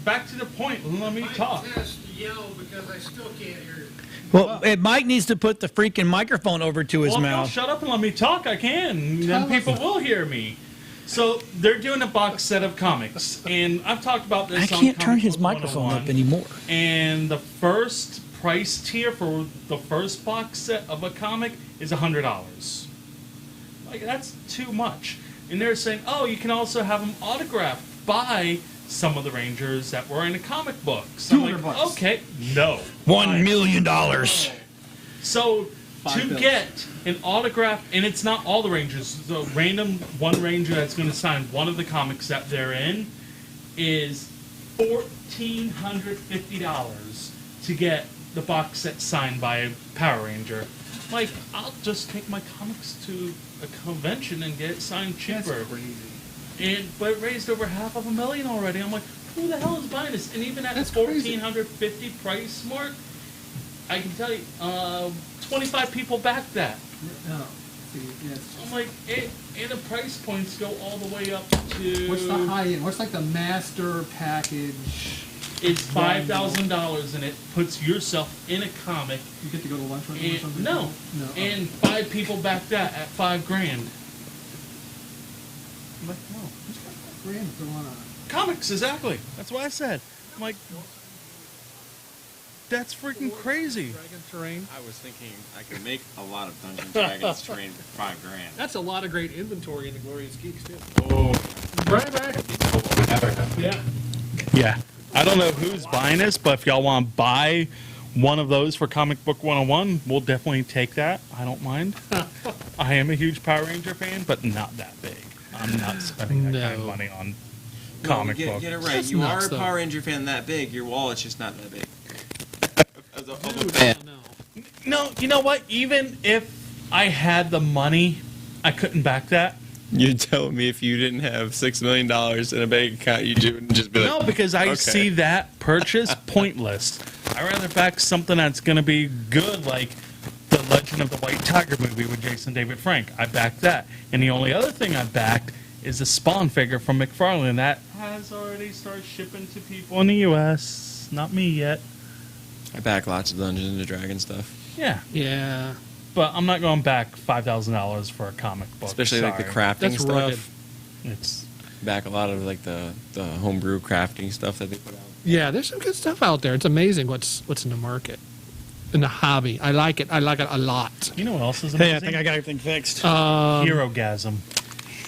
Back to the point. Let me talk. Just yell because I still can't hear you. Well, Mike needs to put the freaking microphone over to his Well, if y'all mouth. shut up and let me talk, I can. Then people will hear me. So they're doing a box set of comics, and I've talked about this. I on can't turn Comic his Book microphone 101, up anymore. And the first price tier for the first box set of a comic is $100. Like, that's too much. And they're saying, oh, you can also have them autographed by some of the Rangers that were in the comic books. I'm like, $200. okay, no. $1 million. So $5 to bills. get an autograph, and it's not all the Rangers, the random one Ranger that's going to sign one of the comics that they're in is $1,450 to get the box set signed by a Power Ranger. Like, I'll just take my comics to a convention and get it signed cheaper. That's crazy. But it raised over $500,000 already. I'm like, who the hell is buying this? And even at That's the crazy. $1,450 price mark, I can tell you, 25 people backed that. No. See, yes. I'm like, and the price points go all the way up to. What's the high end? What's like the master package? is $5,000, and it puts yourself in a comic. You get to go to lunch with him or And, something? no, No. and 5 people back that at $5,000. I'm like, no. Who's got $5,000 to throw on a... Comics, exactly. That's what I said. I'm like, that's freaking crazy. Dragon terrain. I was thinking I could make a lot of Dungeons and Dragons terrain for $5,000. That's a lot of great inventory in the Glorious Geeks, too. Oh. Right back. Yeah. Yeah. I don't know who's buying this, but if y'all want to buy one of those for Comic Book 101, we'll definitely take that. I don't mind. I am a huge Power Ranger fan, but not that big. I'm not spending that kind of money on comic books. Get it right. That's You nuts, are a though. Power Ranger fan that big. Your wallet's just not that big. As a Dude, fan. no. No, you know what? Even if I had the money, I couldn't back that. You're telling me if you didn't have $6 million in a bank account, you wouldn't just be like, No, because I okay. see that purchase pointless. I'd rather back something that's going to be good, like the Legend of the White Tiger movie with Jason David Frank. I backed that. And the only other thing I backed is the Spawn figure from McFarlane. That has already started shipping to people in the U.S. Not me yet. I back lots of Dungeons and Dragons stuff. Yeah. Yeah. But I'm not going back $5,000 for a comic book. Especially like the Sorry. crafting That's stuff. rugged. It's Back a lot of like the homebrew crafting stuff that they put out. Yeah, there's some good stuff out there. It's amazing what's in the market. In the hobby. I like it. I like it a lot. You know what else is Hey, amazing? I think I got everything fixed. Hirogasm.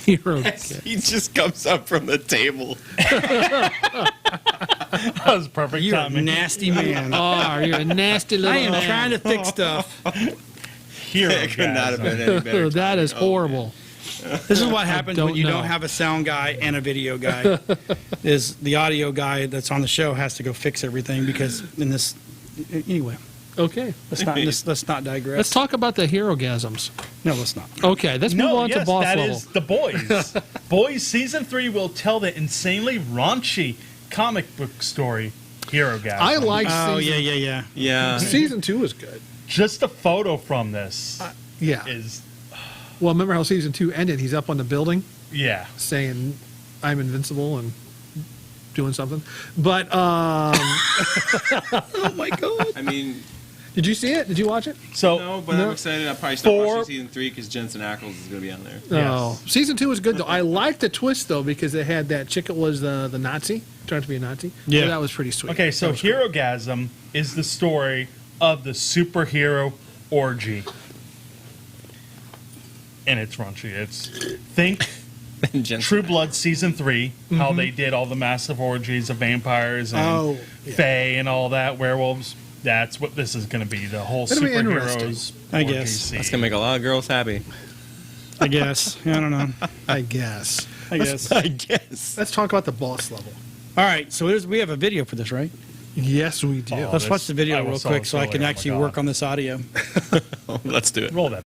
Hero. He just comes up from the table. That was perfect You're a timing. nasty man. Oh, you're a nasty little I am man. trying to fix stuff. It could not have been any better. That is timing. horrible. This is what happens don't when you know. don't have a sound guy and a video guy. Is the audio guy that's on the show has to go fix everything because in this. Anyway, Okay. let's not digress. Let's talk about the Hirogasms. No, let's not. Okay, let's move on to boss that level. is The Boys. Boys Season 3 will tell the insanely raunchy comic book story, Hirogasm. I like Oh season. yeah. Yeah. Season 2 is good. Just a photo from this Yeah. is, Well, remember how season 2 ended? He's up on the building yeah. saying, "I'm invincible" and doing something. But Oh my god. I mean, did you see it? Did you watch it? So, no, but No. I'm excited. I'll probably start For- watching season 3 because Jensen Ackles is going to be on there. Oh, season 2 was good though. I liked the twist though because it had that chick that was the Nazi, turned out to be a Nazi. Yeah. So that was pretty sweet. okay, so That was cool. Hirogasm is the story of the superhero orgy. And it's raunchy. It's, think And Jensen True Blood Season 3, how they did all the massive orgies of vampires and Oh, yeah. fae and all that, werewolves. That's what this is going to be, the whole It'll be superheroes I orgy guess. scene. That's going to make a lot of girls happy. I guess. I don't know. I guess. I guess. I guess. Let's talk about the boss level. All right. So we have a video for this, right? Yes, we do. Oh, Let's this- watch the video I real was so quick so I silly. can Oh my actually God. work on this audio. Let's do it. Roll that.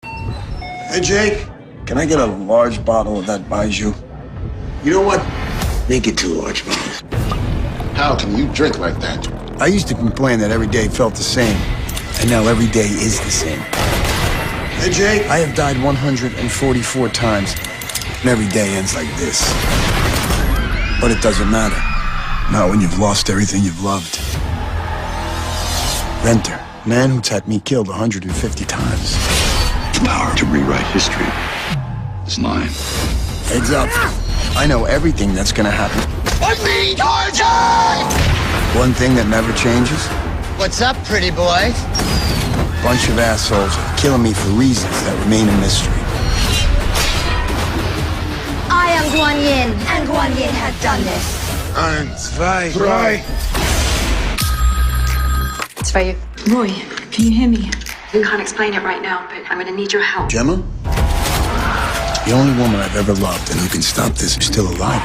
Hey, Jake, can I get a large bottle of that Baijiu? You know what? Make it 2 large bottles. How can you drink like that? I used to complain that every day felt the same, and now every day is the same. Hey, Jake, I have died 144 times, and every day ends like this. But it doesn't matter. Not when you've lost everything you've loved. Renter, man who's had me killed 150 times. The power to rewrite history is mine. Heads up. I know everything that's gonna happen. I'm being tortured! One thing that never changes? What's up, pretty boy? Bunch of assholes killing me for reasons that remain a mystery. I am Guan Yin, and Guan Yin has done this. It's for you. Roy, can you hear me? I can't explain it right now, but I'm gonna need your help. Gemma? The only woman I've ever loved and who can stop this is still alive.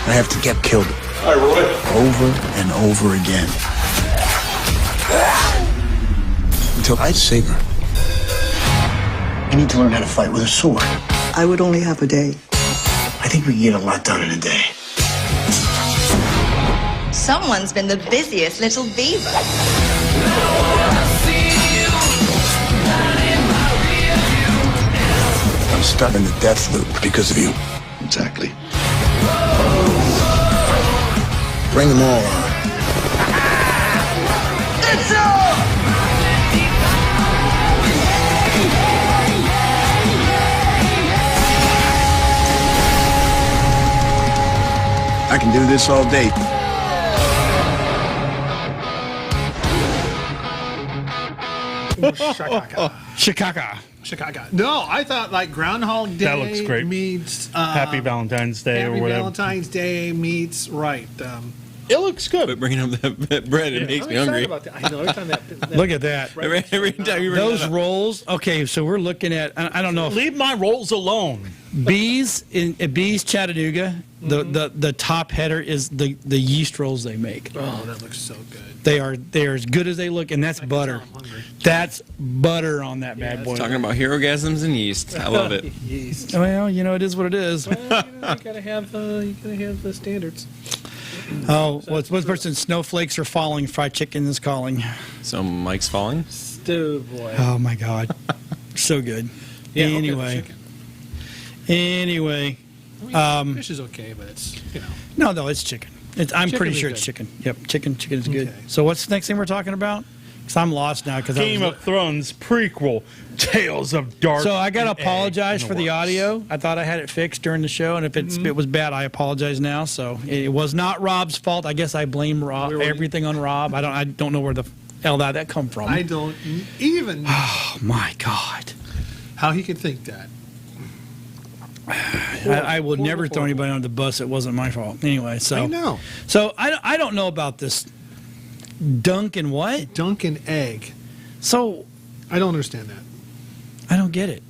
I have to get killed over and over again. Until I save her. I need to learn how to fight with a sword. I would only have a day. I think we can get a lot done in a day. Someone's been the busiest little beaver. I'm stuck in the death loop because of you. Exactly. Bring them all on. can do this all day. Chicago. No, I thought like Groundhog Day. That looks great. Meets Happy Valentine's Day or Happy whatever. Valentine's Day meets It looks good. But bringing up that bread, it makes I'm me hungry. excited about that. I know. Every time that Look at that. Every time you bring Those that up. rolls. Okay, so we're looking at. I don't know if Leave my rolls alone. Bees in Bees Chattanooga. The top header is the yeast rolls they make. Oh, that looks so good. They are as good as they look, and that's butter. I'm hungry. That's butter on that bad boy. Talking about Hirogasms and yeast. I love it. Yeast. Well, it is what it is. Well, you gotta have the standards. Oh, what's one person? Snowflakes are falling. Fried chicken is calling. So Mike's falling? Stew boy. Oh my God, so good. Yeah, okay, Anyway, chicken. Fish is okay, but it's no, it's chicken. I'm Chicken pretty is sure good. it's chicken. Yep, chicken is good. Okay. So what's the next thing we're talking about? Because I'm lost now. Because Game of Thrones prequel, Tales of Dark. So I got to and Egg apologize in for the works. audio. I thought I had it fixed during the show, and if it was bad, I apologize now. So it was not Rob's fault. I guess I blame Rob, everything on Rob. I don't know where the hell that come from. I don't even know Oh my God! how he could think that. I will never throw anybody under the bus. It wasn't my fault. Anyway, so I know. So I don't know about this dunk and what. Dunk and egg. So I don't understand that. I don't get it.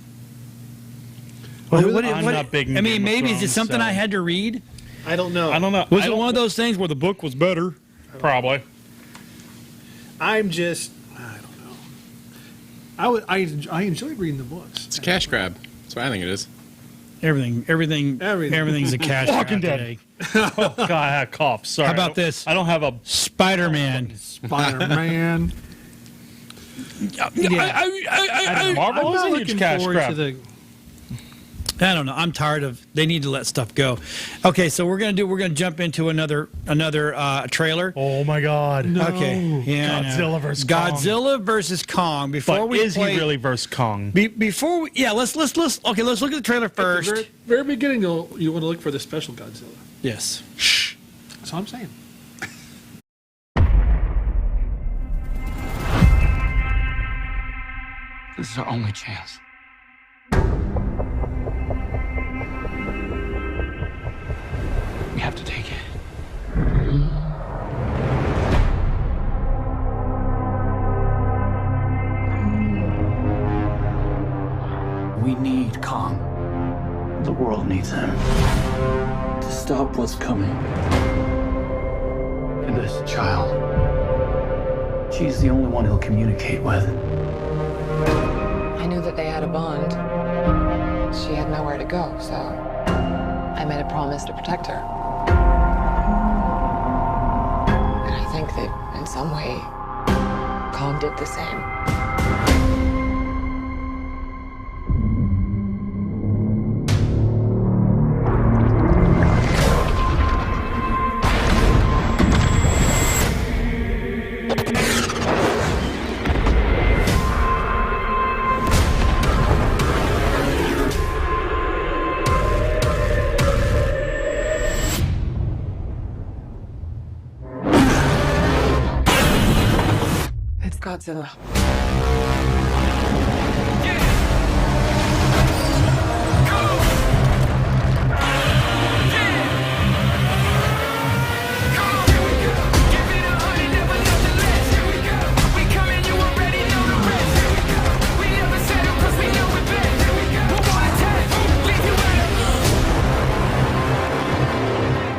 I'm not big in I mean, Game of maybe is it Thrones, something so- I had to read? I don't know. I don't know. Was it one of those things where the book was better? Probably. I don't know. I enjoyed reading the books. It's a cash grab. That's what I think it is. Everything's a cash Walking grab Dead. today. Oh God, I had a cough. Sorry. How about this? I don't have a. Spider-Man. Spider-Man. Marvel I'm is not a huge looking cash forward grab. to the. I don't know. I'm tired of. They need to let stuff go. Okay, so we're gonna jump into another trailer. Oh my God. Okay, yeah, I know. Godzilla versus Kong. Godzilla versus Kong. Before But we is play, he really versus Kong? Before we, yeah, let's look at the trailer first. At the very beginning, you want to look for the special Godzilla. Yes. That's all I'm saying. This is our only chance. We have to take it. We need Kong. The world needs him to stop what's coming. And this child, she's the only one he'll communicate with. I knew that they had a bond. She had nowhere to go, so I made a promise to protect her. And I think that in some way, Kong did the same. It's Godzilla.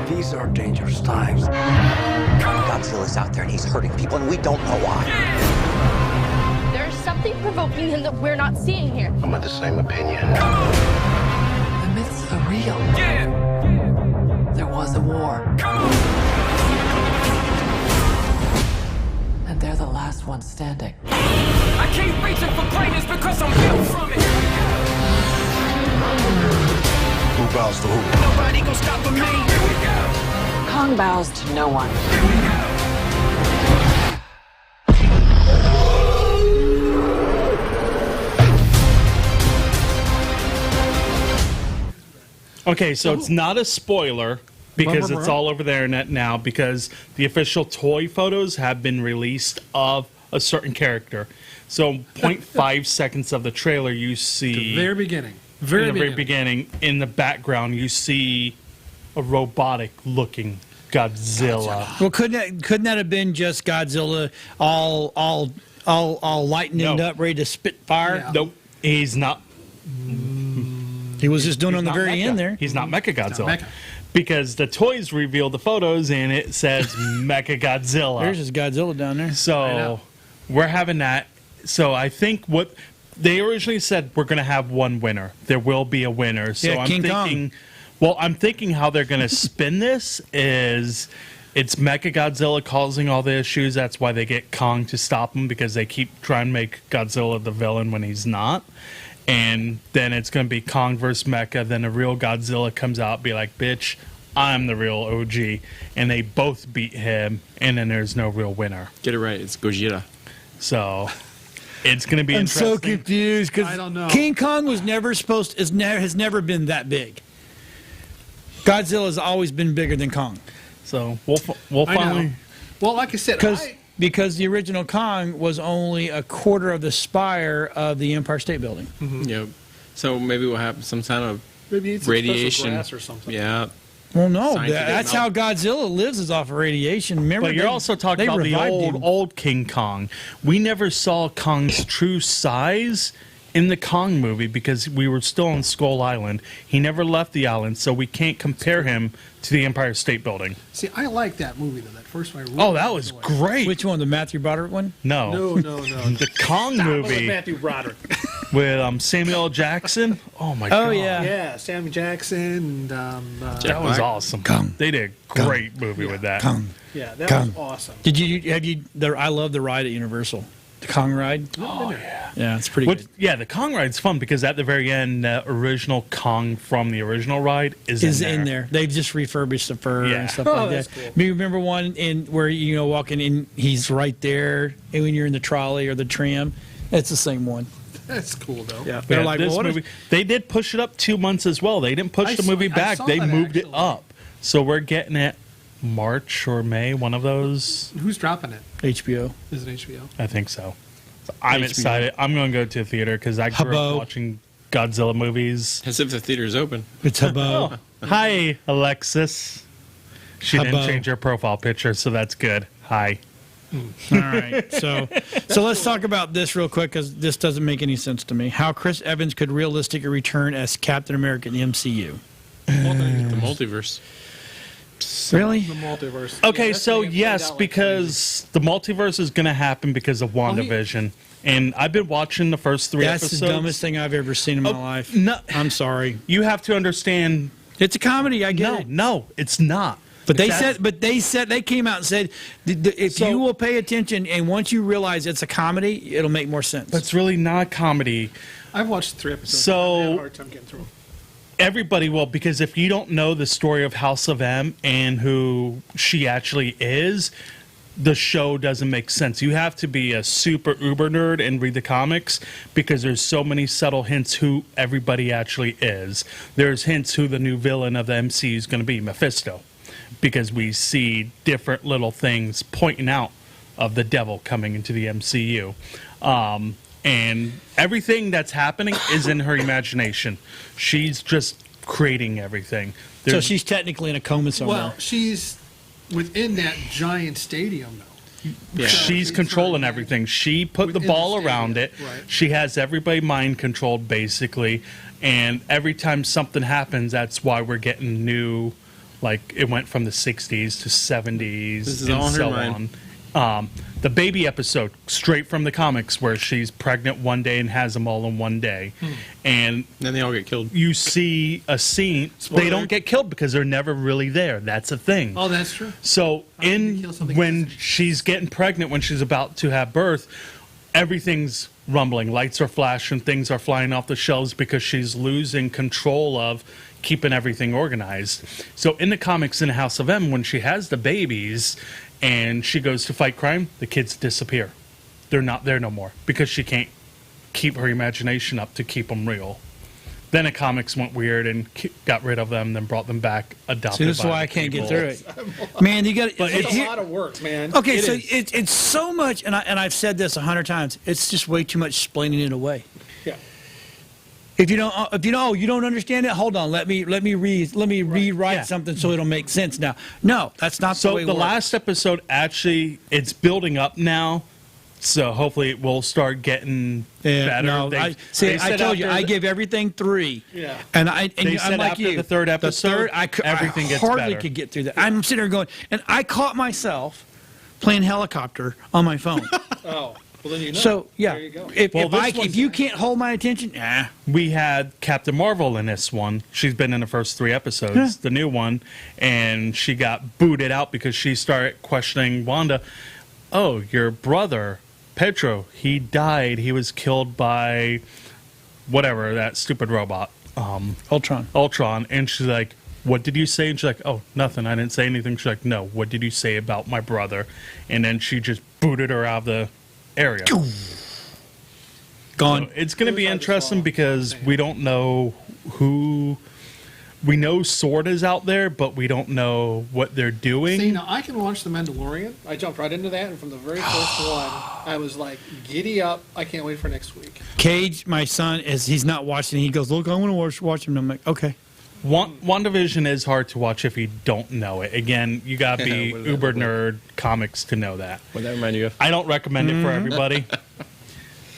These are dangerous times. Godzilla's out there and he's hurting people and we don't know why. There's something provoking him that we're not seeing here. I'm of the same opinion. The myths are real. There was a war. And they're the last ones standing. I keep reaching for greatness because I'm built from it. Who bows to who? Nobody gonna stop me. Here we go. Kong bows to no one. Okay, so it's not a spoiler because it's all over the internet now, because the official toy photos have been released of a certain character. So 0.5 seconds of the trailer, you see... The very beginning. In the very beginning, in the background, you see a robotic-looking Godzilla. Well, couldn't that have been just Godzilla all lightening up, ready to spit fire? Yeah. Nope. He's not... He was just doing it on the not very Mecha. end there. He's not Mecha Godzilla. Not Mecha. Because the toys reveal the photos and it says Mecha Godzilla. There's just Godzilla down there. So we're having that. So I think what they originally said, we're going to have one winner. There will be a winner. So Yeah, I'm King thinking, Kong. well, I'm thinking how they're going to spin this is it's Mecha Godzilla causing all the issues. That's why they get Kong to stop him, because they keep trying to make Godzilla the villain when he's not. And then it's going to be Kong versus Mecha. Then a real Godzilla comes out, be like, bitch, I'm the real OG. And they both beat him, and then there's no real winner. Get it right. It's Gojira. So it's going to be I'm interesting. so confused I don't know. because King Kong was never supposed to, has never been that big. Godzilla has always been bigger than Kong. So we'll I know. finally... Well, like I said, Because the original Kong was only a quarter of the spire of the Empire State Building. Yep. So maybe we'll have some kind of maybe it's some special radiation. grass or something. Yeah. Well, no, Scientific that's how Godzilla lives, is off of radiation. Remember, But you're also talking about the old King Kong. We never saw Kong's true size in the Kong movie because we were still on Skull Island. He never left the island, so we can't compare him to the Empire State Building. See, I like that movie, though. That first one. I really Oh, that was enjoyed. great. Which one, the Matthew Broderick one? No. No. The Kong Stop with movie Matthew Broderick. with Samuel L. Jackson. Oh, my God. yeah. Yeah, Samuel Jackson and That was awesome. Kong. They did a great movie with that. Kong. yeah, that Kong. was awesome. Did you have you? I love the ride at Universal, the Kong ride. Oh yeah. Yeah, it's pretty good. Yeah, the Kong ride's fun because at the very end, the original Kong from the original ride is in there. They've just refurbished the fur Yeah. and stuff Oh, like that's that. cool. You remember one in where walking in, he's right there, and when you're in the trolley or the tram, it's the same one. That's cool, though. Yeah, they're like, this well, what movie, they did push it up 2 months as well. They didn't push I the saw- movie I back. saw They that, moved it actually. up. So we're getting it March or May, one of those. Who's dropping it? HBO. Is it HBO? I think so. I'm HBO. excited. I'm going to go to the theater because I grew Hubbo. up watching Godzilla movies. As if the theater's open. It's Hubbo. Hi, Alexis. She didn't Hubbo. change her profile picture, so that's good. Hi. All right, so let's talk about this real quick because this doesn't make any sense to me. How Chris Evans could realistically return as Captain America in the MCU? The multiverse. Really? The multiverse. Okay, Yeah, that's so gonna get played yes, out like because the multiverse is going to happen because of WandaVision. And I've been watching the first 3 That's episodes. the dumbest thing I've ever seen in my life. No, I'm sorry. you have to understand. It's a comedy. I get it. No, it's not. But they That's- said they came out and said if So- you will pay attention and once you realize it's a comedy, it'll make more sense. But it's really not a comedy. I've watched 3 episodes. So- I had a hard time getting through. Everybody will, because if you don't know the story of House of M and who she actually is, the show doesn't make sense. You have to be a super uber nerd and read the comics because there's so many subtle hints who everybody actually is. There's hints who the new villain of the MCU is going to be, Mephisto, because we see different little things pointing out of the devil coming into the MCU. And everything that's happening is in her imagination. She's just creating everything. so There's- she's technically in a coma somewhere. Well, she's within that giant stadium, though. Yeah. She's controlling everything. She put the Within ball the around it. stadium, right. She has everybody mind controlled, basically. And every time something happens, that's why we're getting new, like it went from the 60s to 70s This is and all in her so mind. on. The baby episode, straight from the comics, where she's pregnant one day and has them all in one day. And Then they all get killed. you see a scene. Spoiler. They don't get killed because they're never really there. That's a thing. Oh, that's true. So did you kill something when innocent? she's getting pregnant, when she's about to have birth, everything's rumbling. Lights are flashing. Things are flying off the shelves because she's losing control of keeping everything organized. So in the comics in House of M, when she has the babies and she goes to fight crime, the kids disappear. They're not there no more because she can't keep her imagination up to keep them real. Then the comics went weird and got rid of them, then brought them back, adopted. See, this is by why I the can't get people. through it. Man, you got But it's a lot of work, man. Okay, It so is. it's so much, and I've said this 100 times. It's just way too much explaining it away. Yeah. If you don't understand it, hold on. Let me rewrite Yeah. something so it'll make sense now. No, that's not the So way it the works. last episode, actually, it's building up now. So hopefully it will start getting better. No, They I said told you, after I the- give everything 3. Yeah. And They I'm said like after you. the third episode, everything I gets hardly better. could get through that. I'm sitting there going, and I caught myself playing helicopter on my phone. Oh, well then you know. So yeah, There you go. if you can't hold my attention, We had Captain Marvel in this one. She's been in the first 3 episodes, the new one, and she got booted out because she started questioning Wanda. Oh, your brother, Pedro, he died. He was killed by whatever, that stupid robot. Ultron. And she's like, what did you say? And she's like, oh, nothing. I didn't say anything. She's like, no, what did you say about my brother? And then she just booted her out of the area. Gone. So it's going to be interesting because we don't know who. We know Sword is out there, but we don't know what they're doing. See, now I can watch The Mandalorian. I jumped right into that, and from the very first one, I was like, giddy up. I can't wait for next week. Cage, my son, he's not watching. He goes, look, I want to watch him. And I'm like, okay. WandaVision is hard to watch if you don't know it. Again, you got to be What does that uber look like? nerd comics to know that. What that remind you of? I don't recommend it for everybody.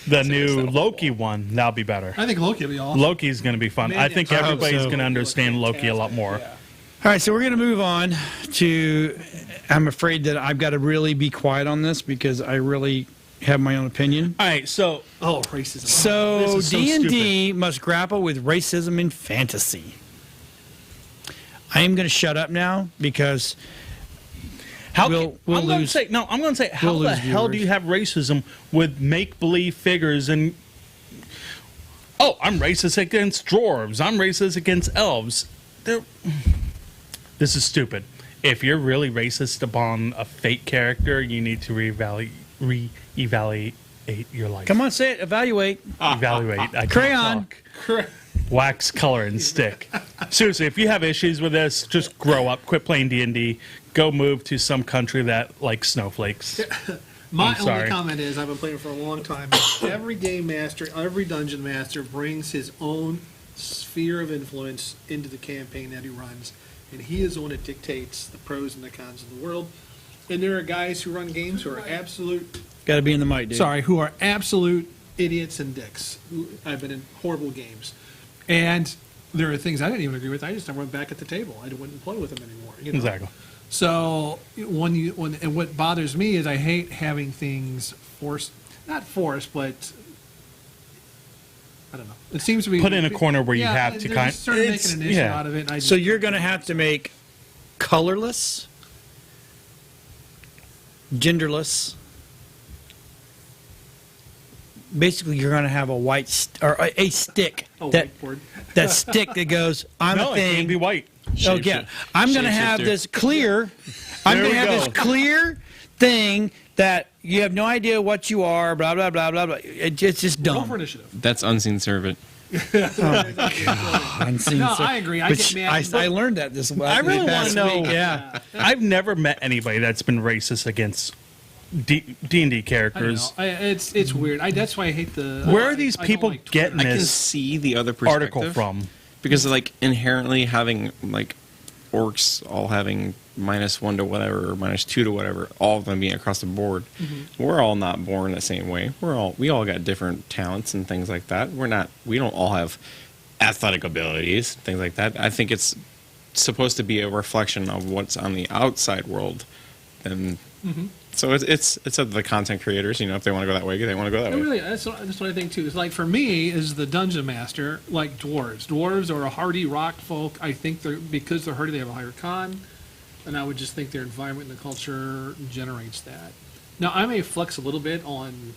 The new Loki one, that'll be better. I think Loki will be awesome. Loki's going to be fun. I think I hope everybody's so. going to understand Loki a lot more. Yeah. All right, so we're going to move on to. I'm afraid that I've got to really be quiet on this because I really have my own opinion. All right, so Oh, racism. So This is so D&D must grapple with racism in fantasy. I am going to shut up now because how we'll I'm going to lose. say no. I'm going to say how we'll the lose hell do viewers. you have racism with make believe figures and oh, I'm racist against dwarves. I'm racist against elves. This is stupid. If you're really racist upon a fake character, you need to reevaluate your life. Come on, say it. Evaluate. Evaluate. I can't Crayon. talk. Wax, color, and stick. Seriously, if you have issues with this, just grow up. Quit playing D&D. Go move to some country that likes snowflakes. My I'm sorry. only comment is I've been playing for a long time. Every game master, every dungeon master brings his own sphere of influence into the campaign that he runs, and he is the one that dictates the pros and the cons of the world. And there are guys who run games who are absolute Got to be in the mic, dude. who are absolute idiots and dicks. I've been in horrible games, and there are things I didn't even agree with. I just never went back at the table. I wouldn't play with them anymore. You know? Exactly. So and what bothers me is I hate having things not forced, but I don't know. It seems to be Put in a corner where you have to they're kind. just sort of making an issue out of it. And I So just- you're going to have to make colorless, genderless. Basically, you're going to have a white or a stick whiteboard. that stick that goes. I'm No, a it thing. can't be white. Oh yeah, I'm going to have Shapeshifter. this clear. I'm There going to we have go. this clear thing that you have no idea what you are. Blah blah blah blah blah. It's just Roll for dumb. initiative. That's unseen servant. Unseen No, so- I agree. I but get mad. I learned that this. I really want past to know. week, Yeah. I've never met anybody that's been racist against D&D I don't characters. know. It's weird. That's why I hate the. Where are these I don't people like Twitter. getting I can this see the other perspective article from? because like inherently having like orcs all having -1 to whatever or -2 to whatever, all of them being across the board. We're all not born the same way. We all got different talents and things like that. We don't all have athletic abilities, things like that. I think it's supposed to be a reflection of what's on the outside world, and so it's up to the content creators. You know, if they want to go that way, they want to go that No, way. really, that's what I think too. It's like for me, is the dungeon master like dwarves. Dwarves are a hardy rock folk. I think because they're hardy, they have a higher con, and I would just think their environment and the culture generates that. Now, I may flex a little bit on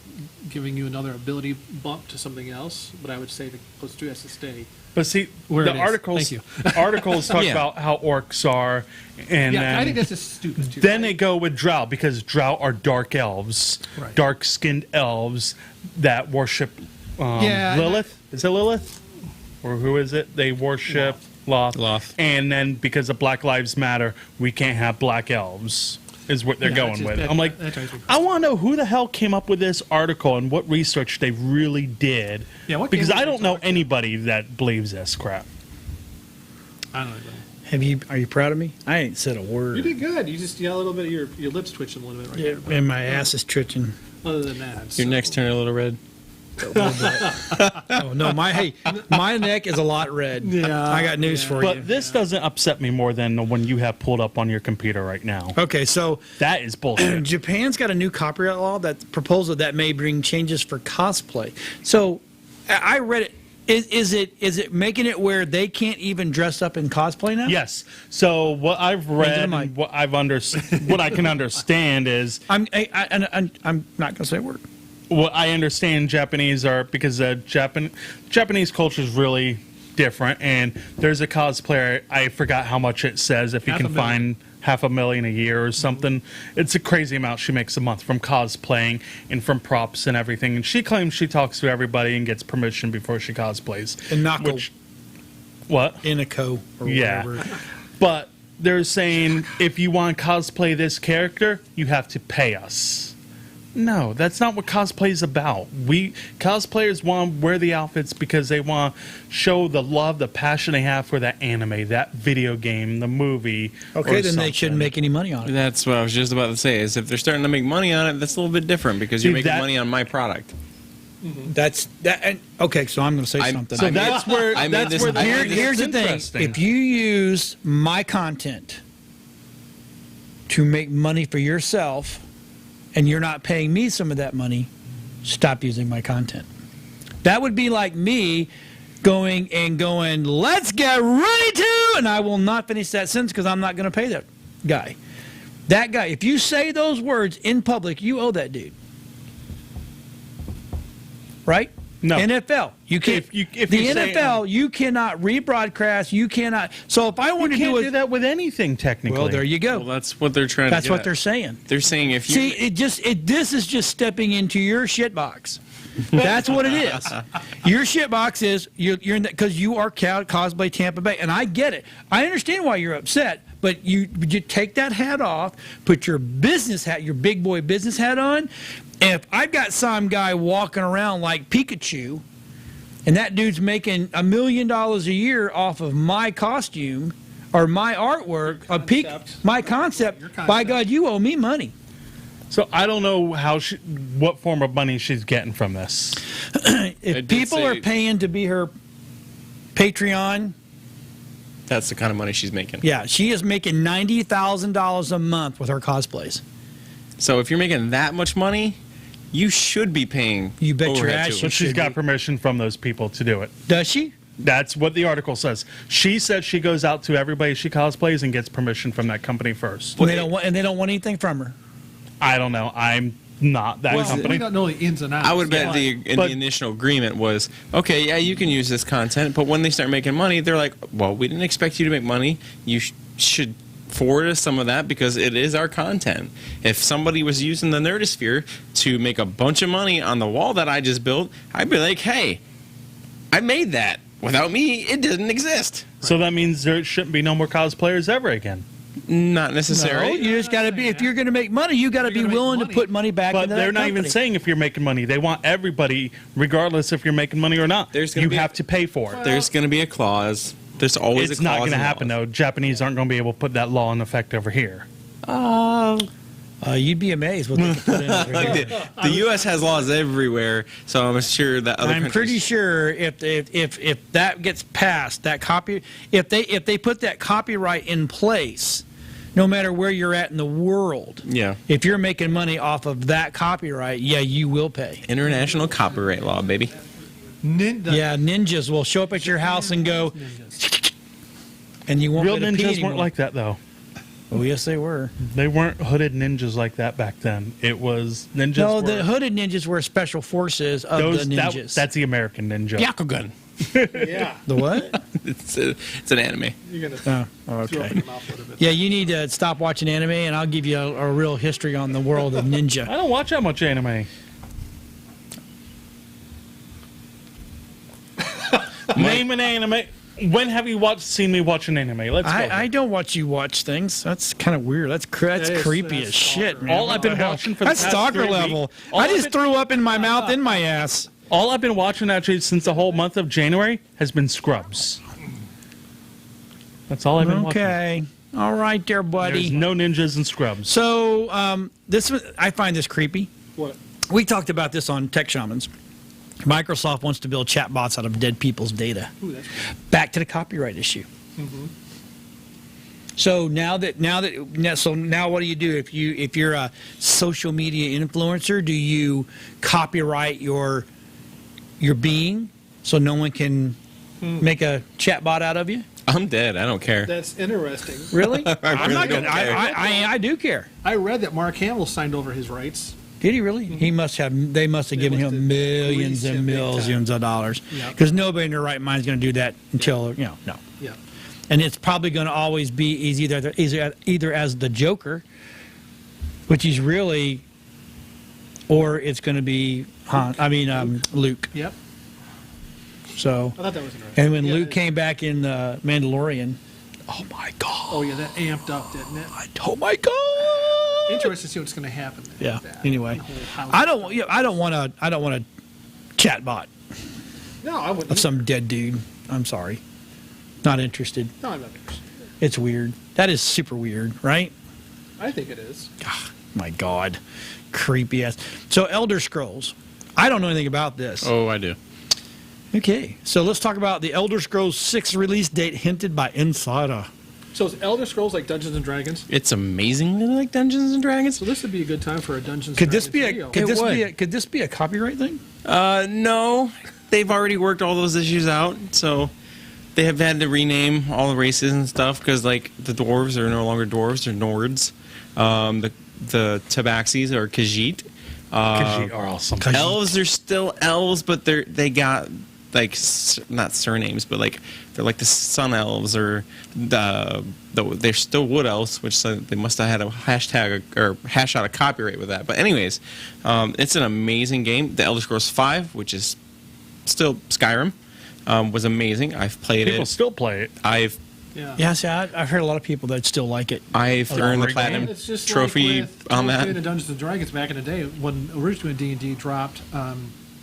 giving you another ability bump to something else, but I would say the +2 has to stay. But see, Where the it is. articles Thank articles talk Yeah. about how orcs are, and Yeah, then I think that's just stupid too. then they go with drow because drow are dark elves, Right. dark-skinned elves that worship Yeah, Lilith. Is it Lilith? or who is it? They worship Loth. And then because of Black Lives Matter, we can't have black elves. Is what they're going with. I'm like, I want to know who the hell came up with this article and what research they really did. Yeah, what because I don't know anybody that believes this crap. I don't know. Are you proud of me? I ain't said a word. You did good. You just a little bit. Your lips twitching a little bit right there. And my ass is twitching. Other than that, Your neck's turning a little red. Oh no, my neck is a lot red. Yeah, I got news for you. But this doesn't upset me more than when you have pulled up on your computer right now. Okay, so that is bullshit. Japan's got a new copyright law that proposal that may bring changes for cosplay. So I read it. Is it making it where they can't even dress up in cosplay now? Yes. So what I've read, and what I can understand is I'm not gonna say a word. What I understand, Japanese are because Japanese culture is really different, and there's a cosplayer. I forgot how much it says. If you can find $500,000 a year or something, it's a crazy amount she makes a month from cosplaying and from props and everything. And she claims she talks to everybody and gets permission before she cosplays. And what? Inako or whatever. But they're saying if you want to cosplay this character, you have to pay us. No, that's not what cosplay is about. Cosplayers want to wear the outfits because they want to show the love, the passion they have for that anime, that video game, the movie. Okay, then they shouldn't make any money on it. That's what I was just about to say. Is if they're starting to make money on it, that's a little bit different because you're making money on my product. That's that. And, okay, so I'm going to say something. So that's where here's the thing. If you use my content to make money for yourself, and you're not paying me some of that money, stop using my content. That would be like me going, let's get ready to, and I will not finish that sentence because I'm not going to pay that guy. That guy, if you say those words in public, you owe that dude. Right? No. NFL. You can't. If the you NFL, you cannot rebroadcast. You cannot. So if I want to do that with anything, technically. Well, there you go. Well, that's what they're trying to That's what they're saying. They're saying if you this is just stepping into your shit box. That's what it is. Your shit box is you're in because you are cosplay Tampa Bay, and I get it. I understand why you're upset, but you take that hat off, put your business hat, your big boy business hat on. And if I've got some guy walking around like Pikachu, and that dude's making $1 million a year off of my costume or my artwork, my concept, by God, you owe me money. So I don't know what form of money she's getting from this. If people are paying to be her Patreon, that's the kind of money she's making. Yeah, she is making $90,000 a month with her cosplays. So if you're making that much money, you should be paying. You bet your ass. But she's got permission from those people to do it. Does she? That's what the article says. She said she goes out to everybody she cosplays and gets permission from that company first. And they don't want anything from her. I don't know. I'm not that company. We don't know the ins and outs. I would bet the initial agreement was, okay, yeah, you can use this content, but when they start making money, they're like, well, we didn't expect you to make money. You should forward us some of that because it is our content. If somebody was using the Nerdosphere to make a bunch of money on the wall that I just built, I'd be like, hey, I made that. Without me, it didn't exist. So that means there shouldn't be no more cosplayers ever again. Not necessarily. No, you just got to be. If you're going to make money, you got to be willing to put money back into that But they're not even saying if you're making money. They want everybody, regardless if you're making money or not. You have to pay for it. There's going to be a clause. There's always a clause. It's not going to happen, though. Japanese aren't going to be able to put that law in effect over here. You'd be amazed what they can put in over here. The U.S. has laws everywhere, so I'm sure that other countries... I'm pretty sure if that gets passed, that if they put that copyright in place, no matter where you're at in the world, if you're making money off of that copyright, you will pay. International copyright law, baby. Ninjas will show up at your house and go, and you won't. Real ninjas weren't like that, though. Oh, yes, they were. They weren't hooded ninjas like that back then. It was ninjas. No, the hooded ninjas were special forces of the ninjas. That's the American ninja. Byakugan. Yeah. The what? It's an anime. You're gonna okay. Yeah, you need to stop watching anime, and I'll give you a real history on the world of ninja. I don't watch that much anime. Name an anime. When have you seen me watch an anime? Let's go. I don't watch you watch things. That's kind of weird. That's creepy as shit, man. All I've been watching for the that's past stalker 3 level. weeks- I just threw up in my mouth in my ass. All I've been watching actually since the whole month of January has been Scrubs. That's all I've been watching. Okay. All right there, buddy. There's no ninjas in Scrubs. So I find this creepy. What? We talked about this on Tech Shamans. Microsoft wants to build chatbots out of dead people's data. Ooh, that's Back to the copyright issue. Mm-hmm. So now what do you do if you're a social media influencer? Do you copyright your being so no one can make a chatbot out of you? I'm dead. I don't care. That's interesting. Really? I really don't care. I do care. I read that Mark Hamill signed over his rights. Did he really? He must have. They must have given him millions greased and him big millions of dollars. Yeah. Because nobody in their right mind is going to do that until no. Yeah. And it's probably going to always be either as the Joker, which he's really, or it's going to be Luke. Yep. So. I thought that was interesting. And when Luke came back in Mandalorian, oh my God. Oh yeah, that amped up, didn't it? Oh my God. Interesting to see what's going to happen. Yeah. That Anyway, whole I don't want a chat bot No, I wouldn't. of some dead dude. I'm sorry. Not interested. No, I'm not interested. It's weird. That is super weird, right? I think it is. Oh, my God. Creepy ass. So Elder Scrolls. I don't know anything about this. Oh, I do. Okay. So let's talk about the Elder Scrolls 6 release date hinted by Insider. So is Elder Scrolls like Dungeons and Dragons? It's amazingly like Dungeons and Dragons. So this would be a good time for a Dungeons. Could and this Dragons be video. could this be a copyright thing? No, they've already worked all those issues out, so they have had to rename all the races and stuff because like the dwarves are no longer dwarves; they're Nords. The Tabaxis are Khajiit. Khajiit are awesome. Elves are still elves, but they got like not surnames, but like they're like the Sun Elves or they're still Wood Elves, which they must have had a hashtag or hash out a copyright with that. But anyways, it's an amazing game. The Elder Scrolls V, which is still Skyrim, was amazing. I've played it. People still play it. Yeah, see, I've heard a lot of people that still like it. I've earned the great platinum It's just trophy like with on Tolkien that. and Dungeons and Dragons back in the day when originally D&D dropped.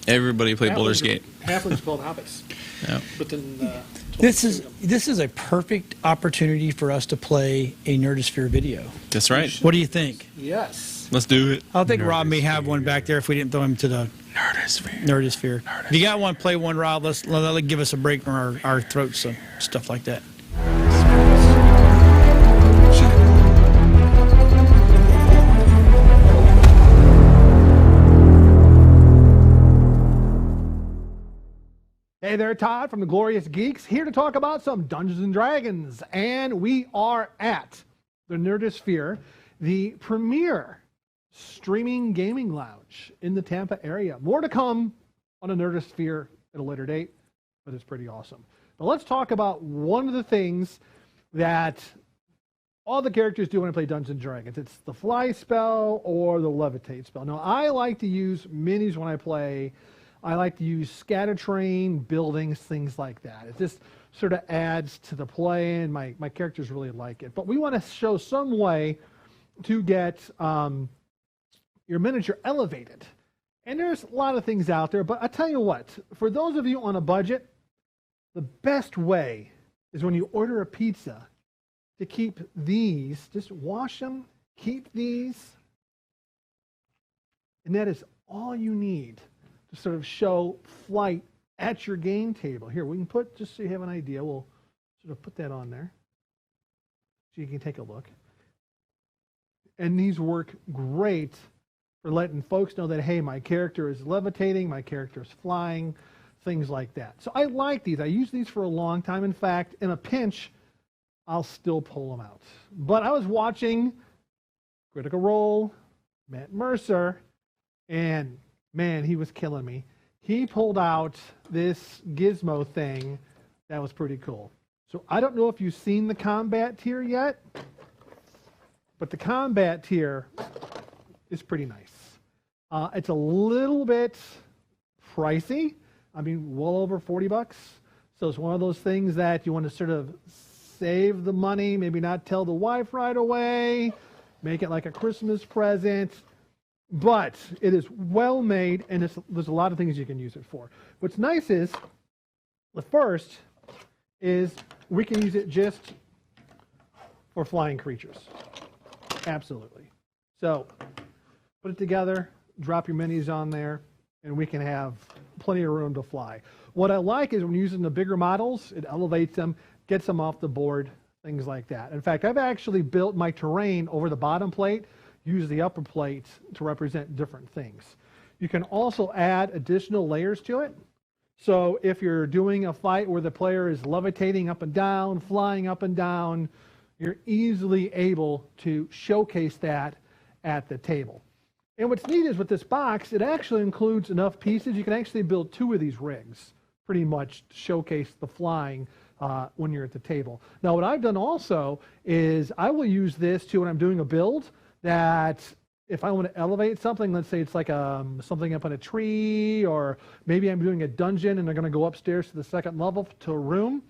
Everybody played Baldur's Gate. Halflings called hobbits. Yeah. But then This is a perfect opportunity for us to play a Nerdosphere video. That's right. What do you think? Yes. Let's do it. I think Rob may have one back there if we didn't throw him to the Nerdosphere. If you got one, play one, Rob. Let give us a break from our throats and stuff like that. Hey there, Todd from the Glorious Geeks, here to talk about some Dungeons and Dragons. And we are at the Nerdosphere, the premier streaming gaming lounge in the Tampa area. More to come on the Nerdosphere at a later date, but it's pretty awesome. But let's talk about one of the things that all the characters do when I play Dungeons and Dragons. It's the fly spell or the levitate spell. Now, I like to use minis when I play. I like to use scatter train, buildings, things like that. It just sort of adds to the play, and my characters really like it. But we want to show some way to get your miniature elevated. And there's a lot of things out there, but I tell you what, for those of you on a budget, the best way is when you order a pizza to keep these, just wash them, keep these, and that is all you need to sort of show flight at your game table. Here, we can put, just so you have an idea, we'll sort of put that on there so you can take a look. And these work great for letting folks know that, hey, my character is levitating, my character is flying, things like that. So I like these. I use these for a long time. In fact, in a pinch, I'll still pull them out. But I was watching Critical Role, Matt Mercer, and man, he was killing me. He pulled out this gizmo thing that was pretty cool. So I don't know if you've seen the combat tier yet, but the combat tier is pretty nice. It's a little bit pricey. I mean, well over $40. So it's one of those things that you want to sort of save the money, maybe not tell the wife right away, make it like a Christmas present. But it is well made, and there's a lot of things you can use it for. What's nice is, the first is we can use it just for flying creatures. Absolutely. So put it together, drop your minis on there, and we can have plenty of room to fly. What I like is when using the bigger models, it elevates them, gets them off the board, things like that. In fact, I've actually built my terrain over the bottom plate, use the upper plate to represent different things. You can also add additional layers to it. So if you're doing a fight where the player is levitating up and down, flying up and down, you're easily able to showcase that at the table. And what's neat is with this box, it actually includes enough pieces. You can actually build 2 of these rigs, pretty much to showcase the flying when you're at the table. Now, what I've done also is I will use this too when I'm doing a build, that if I want to elevate something, let's say it's like something up on a tree, or maybe I'm doing a dungeon and they're going to go upstairs to the second level to a room,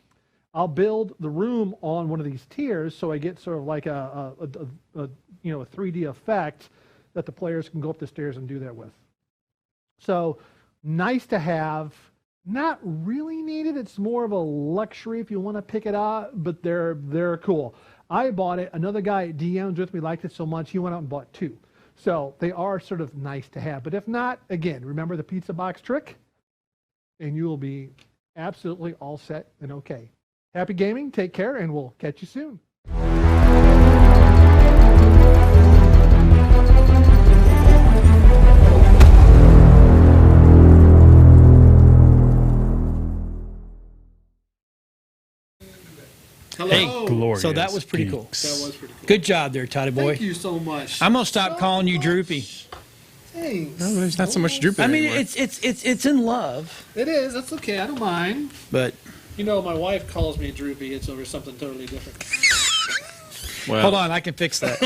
I'll build the room on one of these tiers so I get sort of like a 3D effect that the players can go up the stairs and do that with. So nice to have, not really needed. It's more of a luxury if you want to pick it up, but they're cool. I bought it. Another guy DM'd with me, liked it so much, he went out and bought 2. So they are sort of nice to have. But if not, again, remember the pizza box trick, and you will be absolutely all set and okay. Happy gaming, take care, and we'll catch you soon. Hello. Hey, Glorious so that was pretty cool. That was pretty cool. Good job there, Toddy boy. Thank you so much. I'm gonna stop calling you Droopy. Thanks. No, there's not so much drooping I mean, anymore. it's in love, It is. That's okay. I don't mind. but You know, my wife calls me Droopy. It's over something totally different. Well, hold on, I can fix that.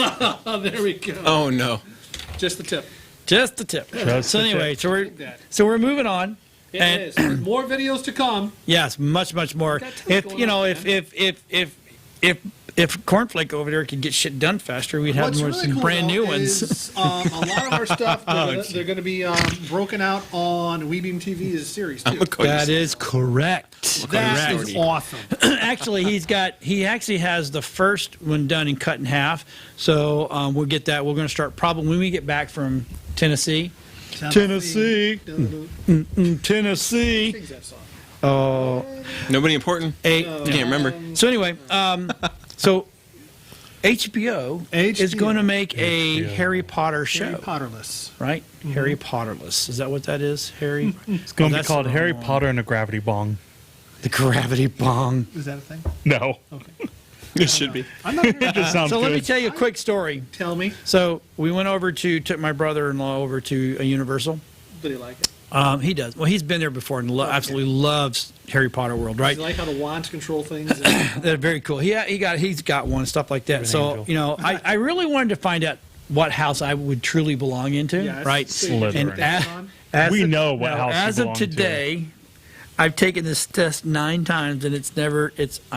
There we go. Oh, no. Just the tip. Just the tip. Just So the anyway, tip. so we're moving on. It And- is. More videos to come. Yes, much more. Got tons If going you know, on, if Cornflake over there could get shit done faster, we'd have What's more really some cool, brand new though, ones. is, a lot of our stuff, they're going to be broken out on WeBeam TV as a series, too. That is correct. That Correct. is awesome. Actually, he actually has the first one done and cut in half. So we'll get that. We're going to start probably when we get back from Tennessee. Tennessee. Tennessee. Sings that song. Oh. Nobody important? Can't remember. So anyway, so HBO is going to make a Harry Potter show. Harry Potterless. Right? Harry Potterless. Is that what that is? Harry? It's going to be that's called the Harry wrong one. Potter and a Gravity Bong. The Gravity Bong. Is that a thing? No. Okay. It should be. I'm not It just sounds So good. let me tell you a quick story. Tell me. So we went over took my brother-in-law over to a Universal. Did he like it? He does. Well, he's been there before and absolutely loves Harry Potter World, right? Does he like how the wands control things? They're very cool. He's got one, stuff like that. So, angel. you know, I really wanted to find out what house I would truly belong into, Yes. right? Slytherin. And as We of- know what house you As of belong to. today, I've taken this test 9 times, and I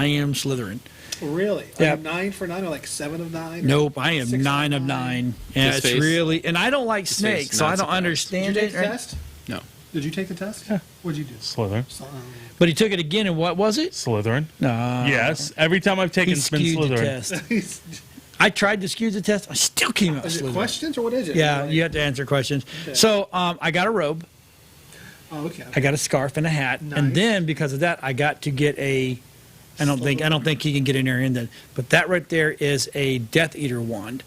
am Slytherin. Really? Yeah. Are you 9 for 9 or like 7 of 9? Nope, I am 6 9 of 9. And His it's face. really, and I don't like His snakes, face, so not I don't surprised. understand Did you it. take the test? No. Did you take the test? Yeah. What did you do? Slytherin. But he took it again, and what was it? Slytherin. No. Yes. Every time I've taken He it's been skewed the Slytherin. test. I tried to skew the test. I still came out Is it Slytherin. questions or what is it? Yeah, Like- you have to answer questions. Okay. So I got a robe, Oh, okay. I got a scarf and a hat, Nice. and then because of that, I got to get I don't think he can get in there in that, but that right there is a Death Eater wand,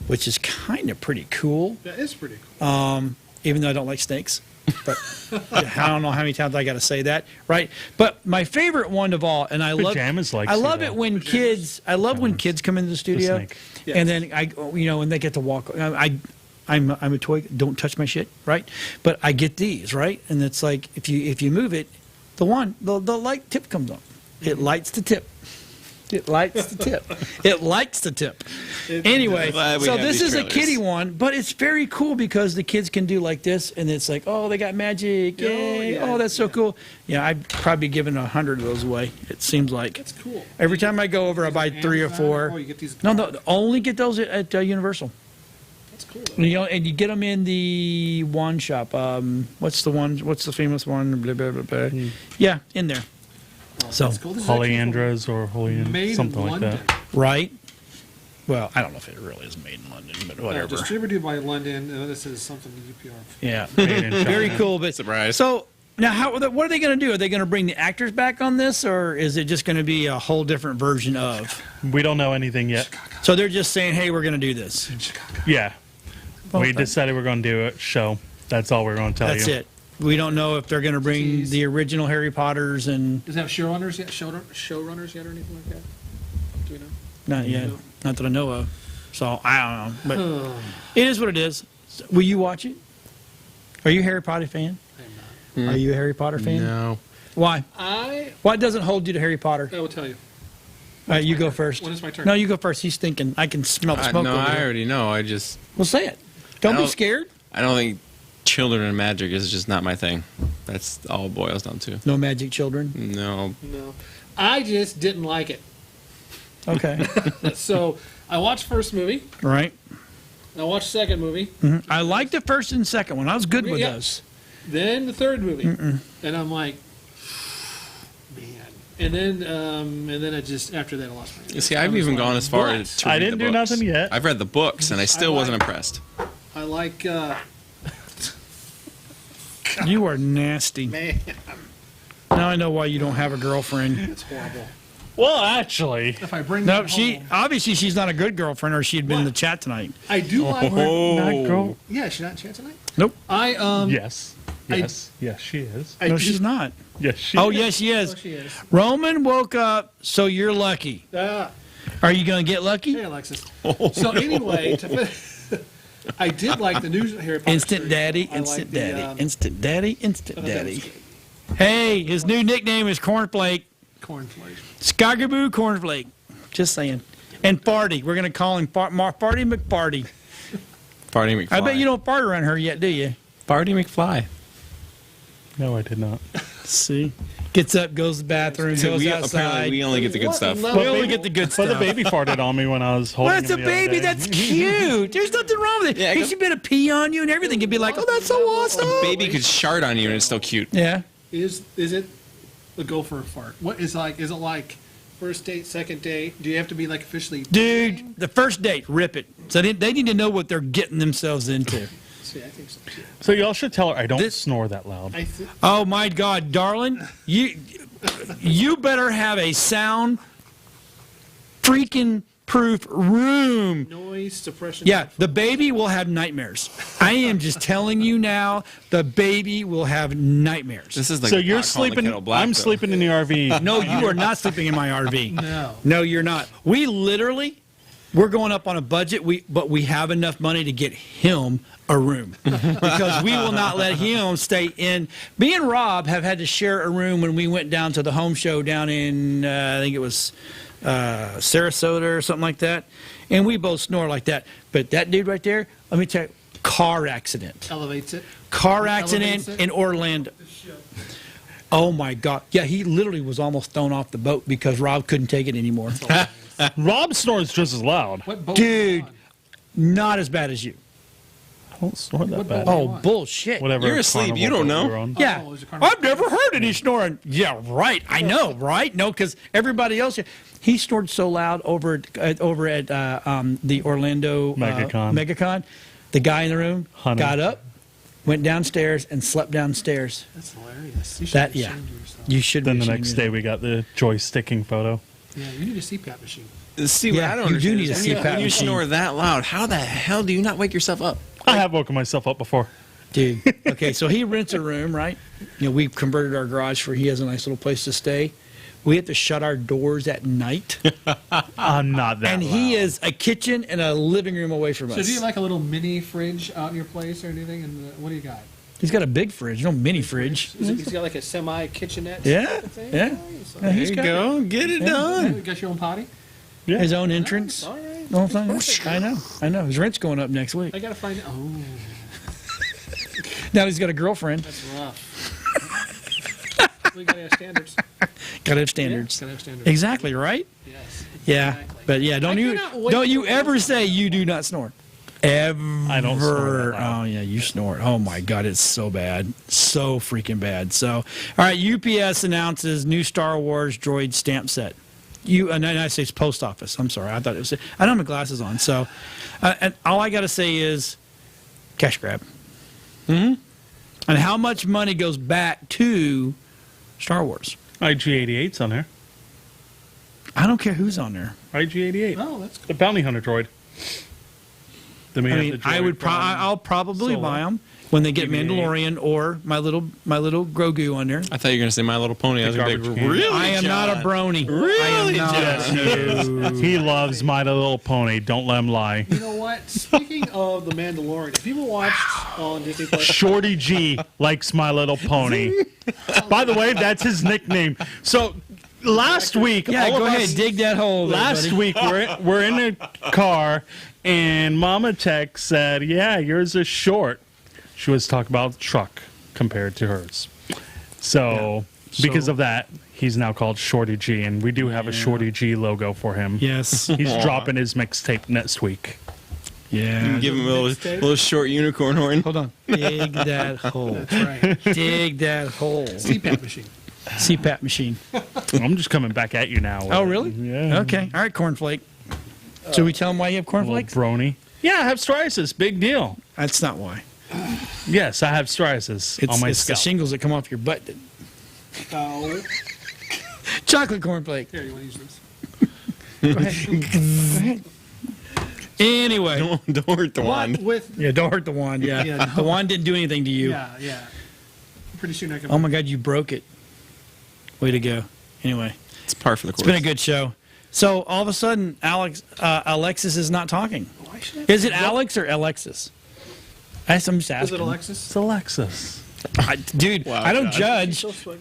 which is kind of pretty cool. That is pretty cool. Even though I don't like snakes. But I don't know how many times I got to say that, right? But my favorite one of all, and I love it when kids come into the studio, snake. Yes. and then and they get to walk. I'm a toy. Don't touch my shit, right? But I get these, right? And it's like if you move it, the light tip comes on. It lights the tip. It likes the tip. It likes the tip. Anyway, Glad we so have this these is a trailers. kiddie one, but it's very cool because the kids can do like this, and it's like, oh, they got magic. Yay. yeah, Oh, that's so cool. Yeah, I've probably given 100 of those away, it seems like. That's cool. Every time I go over, I buy 3 or Amazon? 4. Oh, you get these. No, only get those at Universal. That's cool. And you get them in the wand shop. What's the one? What's the famous one? Blah, blah, blah, blah. Yeah, in there. So, That's cool. This is actually Polyandras or made something in like London. that. right? Well, I don't know if it really is made in London, but whatever. Distributed by London. And this is something UPR. Yeah, Made in very China. cool. But Surprise. So now, what are they going to do? Are they going to bring the actors back on this, or is it just going to be a whole different version of? We don't know anything yet. So they're just saying, "Hey, we're going to do this." Yeah. We Okay. decided we're going to do a show. That's all we're going to tell That's you. it. We don't know if they're going to bring Jeez. the original Harry Potters and Does it have showrunners yet? Showrunners yet, or anything like that? Do we know? not yet, not that I know of. So I don't know, but it is what it is. Will you watch it? Are you a Harry Potter fan? I'm not. Are you a Harry Potter fan? No. Why? I What doesn't hold you to Harry Potter? will tell you. All right, you go first. When is my turn? No, you go first. He's thinking. I can smell the smoke No, over I there. already know. I just Well, say it. Don't be don't- scared. I don't think children and magic is just not my thing. That's all it boils down to. No magic children. No. No. I just didn't like it. Okay. So I watched first movie. Right. I watched second movie. I liked the first and second one. I was good with Yeah. those. Then the third movie. And I'm like, man. And then I just after that I lost my. You see, I've even gone as far But as to I read didn't the do books. nothing yet. I've read the books and I still wasn't impressed. I like You are nasty. man. Now I know why you don't have a girlfriend. It's horrible. Well, actually, If I bring No, that she home, obviously she's not a good girlfriend, or she'd been in the chat tonight. I do like. not girl. Yeah, she's not in chat tonight. Nope. I Yes. Yes. Yes, she is. I No, do- she's not. Yes, she Oh, is. yes, she is. Oh, she is. Roman woke up, so you're lucky. Ah. Are you going to get lucky? Hey, Alexis. So anyway, I did like the new Harry Potter. Instant series. daddy, I instant liked the, daddy, instant daddy, instant I thought that daddy. was good. Hey, his new nickname is Cornflake. Cornflake. Skagaboo Cornflake. Just saying. And Farty. We're going to call him Farty McFarty. Farty McFly. I bet you don't fart around her yet, do you? Farty McFly. No, I did not. See? Gets up, goes to the bathroom, So goes apparently outside. we only get the good What stuff. in the- We only get the good But stuff. the baby farted on me when I was holding Well, that's a him the other baby. day. That's cute. There's nothing wrong with it. Yeah, I he go- should be able to pee on you and everything. You'd be like, oh, that's so awesome. Baby could shart on you and it's still cute. Yeah. Is it the go for a fart? What is like? Is it like first date, second date? Do you have to be like officially? Dude, the first date, rip it. So they need to know what they're getting themselves into. See, I think so too. So y'all should tell her I don't This- snore that loud. Oh my God, darling, you better have a sound freaking proof room. Noise suppression. Yeah, the baby will have nightmares. I am just telling you now, the baby will have nightmares. This is like So the you're pot calling the sleeping. kettle black, I'm though. sleeping in the RV. No, you are not sleeping in my RV. No. No, you're not. We literally, we're going up on a budget. But we have enough money to get him a room because we will not let him stay in. Me and Rob have had to share a room when we went down to the home show down in I think it was Sarasota or something like that, and we both snore like that. But that dude right there, let me tell you, car accident. Elevates it. Car Elevates accident it. in Orlando. Oh my God! Yeah, he literally was almost thrown off the boat because Rob couldn't take it anymore. Rob snores just as loud. What boat Dude, were you not as bad as you. I don't snore that What bad. boat? Oh, on? bullshit. Whatever. You're asleep, you carnival don't boat know. we were on. Yeah. Oh, it was a carnival. I've never heard any snoring. Yeah, right. I know, right? No, because everybody else, he snored so loud over at the Orlando MegaCon. The guy in the room Honey. got up, went downstairs, and slept downstairs. That's hilarious. You should That be yeah, ashamed of yourself. you should. Then be the ashamed next of day we got the joysticking photo. Yeah, you need a CPAP machine. See, Yeah, what I don't you do understand need is a when CPAP you machine. snore that loud, how the hell do you not wake yourself up? I have woken myself up before. Dude. Okay, so he rents a room, right? You know, we converted our garage for he has a nice little place to stay. We have to shut our doors at night, I'm not that and loud. he is a kitchen and a living room away from So us. do you like a little mini fridge out in your place or anything? And what do you got? He's got a big fridge, no mini fridge. He's got like a semi kitchenette. Yeah, type of thing. yeah. Nice. Yeah, he's There you got go. Get it done. You got your own potty? his own entrance. All right. The whole thing. I know. His rent's going up next week. I gotta find. Oh, Now he's got a girlfriend. that's rough. We gotta have standards. Gotta have standards. Yeah, gotta have standards. Exactly right. Yes. Yeah, Exactly. but yeah, I don't cannot wait you for ever say you do not snore. Ever. I don't snore that loud. Oh yeah, you snort. Oh my god, it's so bad, so freaking bad. So, all right, UPS announces new Star Wars droid stamp set. United States Post Office. I'm sorry, I thought it was. I don't have my glasses on, so and all I got to say is cash grab. And how much money goes back to Star Wars? IG-88's on there. I don't care who's on there. IG-88. Oh, that's cool. The bounty hunter droid. Then we I have mean, the droid I'll probably Solo. buy them when they get BB-8. Mandalorian or my little Grogu on there. I thought you were going to say My Little Pony. I was going to garbage be can. really, I am not a brony. Really, I am Yes, he is. He loves My Little Pony. Don't let him lie. You know what? Speaking of the Mandalorian, if people watched on Disney Plus, Shorty G likes My Little Pony. By the way, that's his nickname. So last week, Yeah, all go of ahead, us, dig that hole. there, last buddy. week we're in a car, and Mama Tech said, "Yeah, yours is short." She was talking about the truck compared to hers. So because of that, he's now called Shorty G, and we do have a Shorty G logo for him. Yes. He's dropping his mixtape next week. Yeah. give him a little short unicorn horn. Hold on. Dig that hole. that's right. Dig that hole. CPAP machine. CPAP machine. I'm just coming back at you now. Oh, really? Yeah. Okay. All right, cornflake. Should we tell him why you have Little cornflakes? brony. Yeah, I have psoriasis. Big deal. That's not why. Yes, I have psoriasis It's, on my it's the scalp. shingles that come off your butt. Oh, Chocolate cornflake. here, you want to use this? Go ahead. Go ahead. Anyway. Don't hurt the wand. What with? Yeah, don't hurt the wand. Yeah. Yeah, no. The wand didn't do anything to you. Yeah. Pretty soon I can. Oh my God, you broke it. Way to go. Anyway, It's par for the course. it's been a good show. So all of a sudden, Alexis is not talking. Why should I- Is it Alex or Alexis? I'm just Is asking. it Alexis? It's Alexis. Dude, Wow, I don't Josh. judge. So sweet.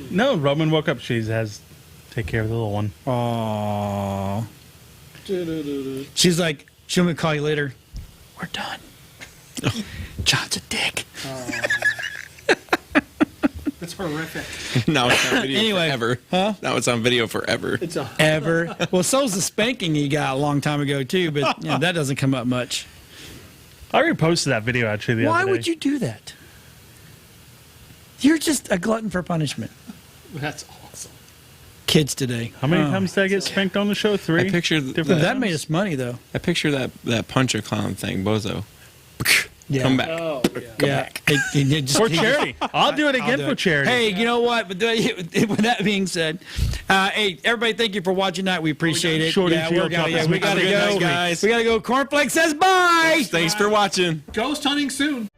No, Roman woke up. She has take care of the little one. Aww. Du-du-du-du. She's like, she'll me call you later. We're done. John's a dick. That's horrific. Now it's on video Anyway, forever. huh? Now it's on video forever. It's a. Ever. Well, so's the spanking he got a long time ago, too, but you know, that doesn't come up much. I reposted that video actually the Why other day. would you do that? You're just a glutton for punishment. That's awesome. Kids today. How many Oh. times did I get spanked on the show? 3? I picture Different That times? made us money, though. I picture that punch a clown thing, Bozo. Yeah. Come back. Oh, yeah. Yeah. It just- For charity. I'll do it again do for it. charity. Hey, you know what? But with that being said, hey, everybody, thank you for watching tonight. We appreciate it. Shorty Yeah, Shield we gotta Cup. go. Have a good night, guys. We gotta go. Cornflake says bye. Thanks for watching. Ghost hunting soon.